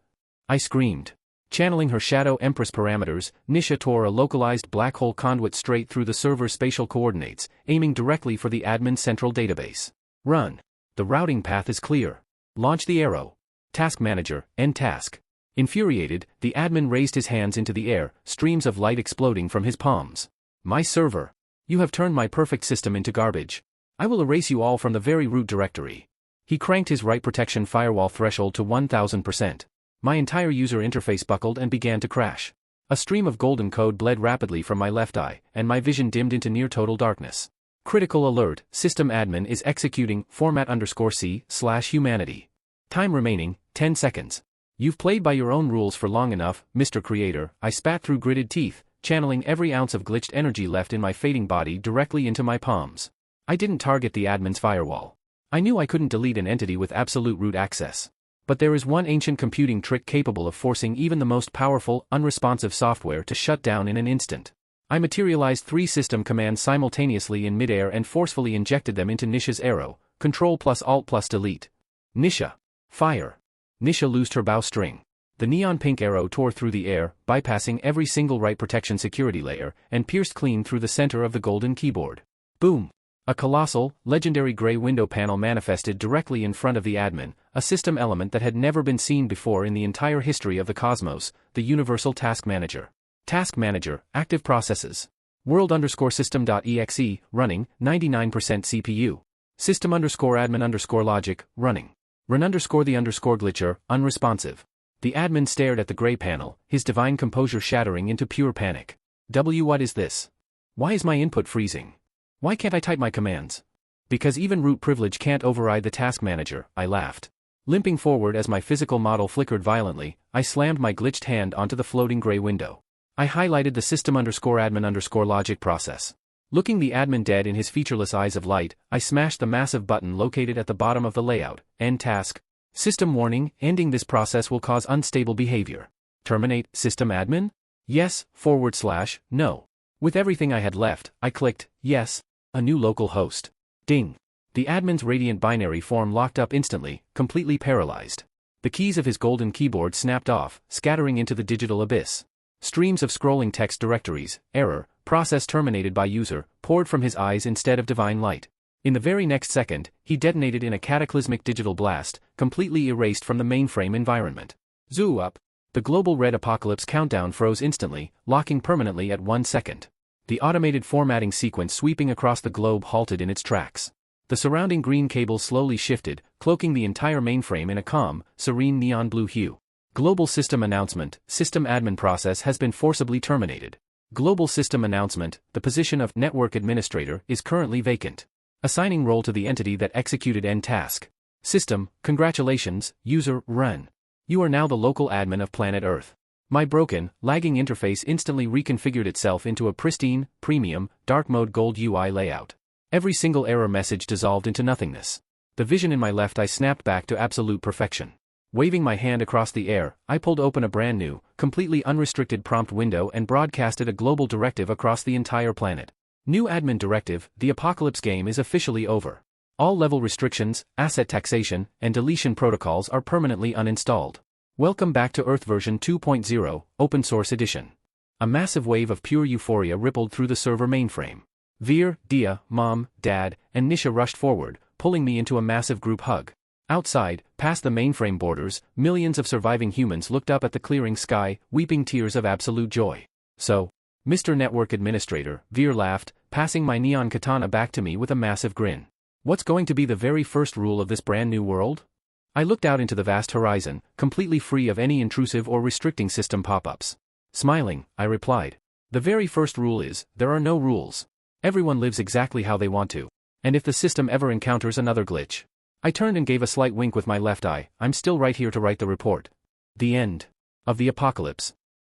I screamed. Channeling her Shadow Empress parameters, Nisha tore a localized black hole conduit straight through the server's spatial coordinates, aiming directly for the admin's central database. Run. The routing path is clear. Launch the arrow. Task Manager, end task. Infuriated, the admin raised his hands into the air, streams of light exploding from his palms. My server. You have turned my perfect system into garbage. I will erase you all from the very root directory. He cranked his write protection firewall threshold to 1000%. My entire user interface buckled and began to crash. A stream of golden code bled rapidly from my left eye, and my vision dimmed into near-total darkness. Critical alert, system admin is executing format_C/humanity. Time remaining, 10 seconds. You've played by your own rules for long enough, Mr. Creator, I spat through gritted teeth, channeling every ounce of glitched energy left in my fading body directly into my palms. I didn't target the admin's firewall. I knew I couldn't delete an entity with absolute root access. But there is one ancient computing trick capable of forcing even the most powerful, unresponsive software to shut down in an instant. I materialized 3 system commands simultaneously in midair and forcefully injected them into Nisha's arrow, Ctrl+Alt+Delete. Nisha. Fire. Nisha loosed her bowstring. The neon pink arrow tore through the air, bypassing every single write protection security layer, and pierced clean through the center of the golden keyboard. Boom. A colossal, legendary gray window panel manifested directly in front of the admin, a system element that had never been seen before in the entire history of the cosmos, the Universal Task Manager. Task Manager, active processes. World_system.exe, running, 99% CPU. System_admin_logic, running. Run_the_glitcher, unresponsive. The admin stared at the gray panel, his divine composure shattering into pure panic. What is this? Why is my input freezing? Why can't I type my commands? Because even root privilege can't override the task manager, I laughed. Limping forward as my physical model flickered violently, I slammed my glitched hand onto the floating gray window. I highlighted the system_admin_logic process. Looking the admin dead in his featureless eyes of light, I smashed the massive button located at the bottom of the layout, End Task. System warning, ending this process will cause unstable behavior. Terminate, system admin? Yes, / no. With everything I had left, I clicked, yes. A new local host. Ding. The admin's radiant binary form locked up instantly, completely paralyzed. The keys of his golden keyboard snapped off, scattering into the digital abyss. Streams of scrolling text directories, error, process terminated by user, poured from his eyes instead of divine light. In the very next second, he detonated in a cataclysmic digital blast, completely erased from the mainframe environment. Zoo up. The global red apocalypse countdown froze instantly, locking permanently at 1 second. The automated formatting sequence sweeping across the globe halted in its tracks. The surrounding green cables slowly shifted, cloaking the entire mainframe in a calm, serene neon blue hue. Global System Announcement, System Admin Process has been forcibly terminated. Global System Announcement, the position of Network Administrator is currently vacant. Assigning role to the entity that executed end task. System, congratulations, user, Viren. You are now the local admin of planet Earth. My broken, lagging interface instantly reconfigured itself into a pristine, premium, dark mode gold UI layout. Every single error message dissolved into nothingness. The vision in my left eye snapped back to absolute perfection. Waving my hand across the air, I pulled open a brand new, completely unrestricted prompt window and broadcasted a global directive across the entire planet. New admin directive: the apocalypse game is officially over. All level restrictions, asset taxation, and deletion protocols are permanently uninstalled. Welcome back to Earth version 2.0, Open Source Edition. A massive wave of pure euphoria rippled through the server mainframe. Veer, Dia, Mom, Dad, and Nisha rushed forward, pulling me into a massive group hug. Outside, past the mainframe borders, millions of surviving humans looked up at the clearing sky, weeping tears of absolute joy. So, Mr. Network Administrator, Veer laughed, passing my neon katana back to me with a massive grin. What's going to be the very first rule of this brand new world? I looked out into the vast horizon, completely free of any intrusive or restricting system pop-ups. Smiling, I replied. The very first rule is, there are no rules. Everyone lives exactly how they want to. And if the system ever encounters another glitch. I turned and gave a slight wink with my left eye. I'm still right here to write the report. The end of the apocalypse.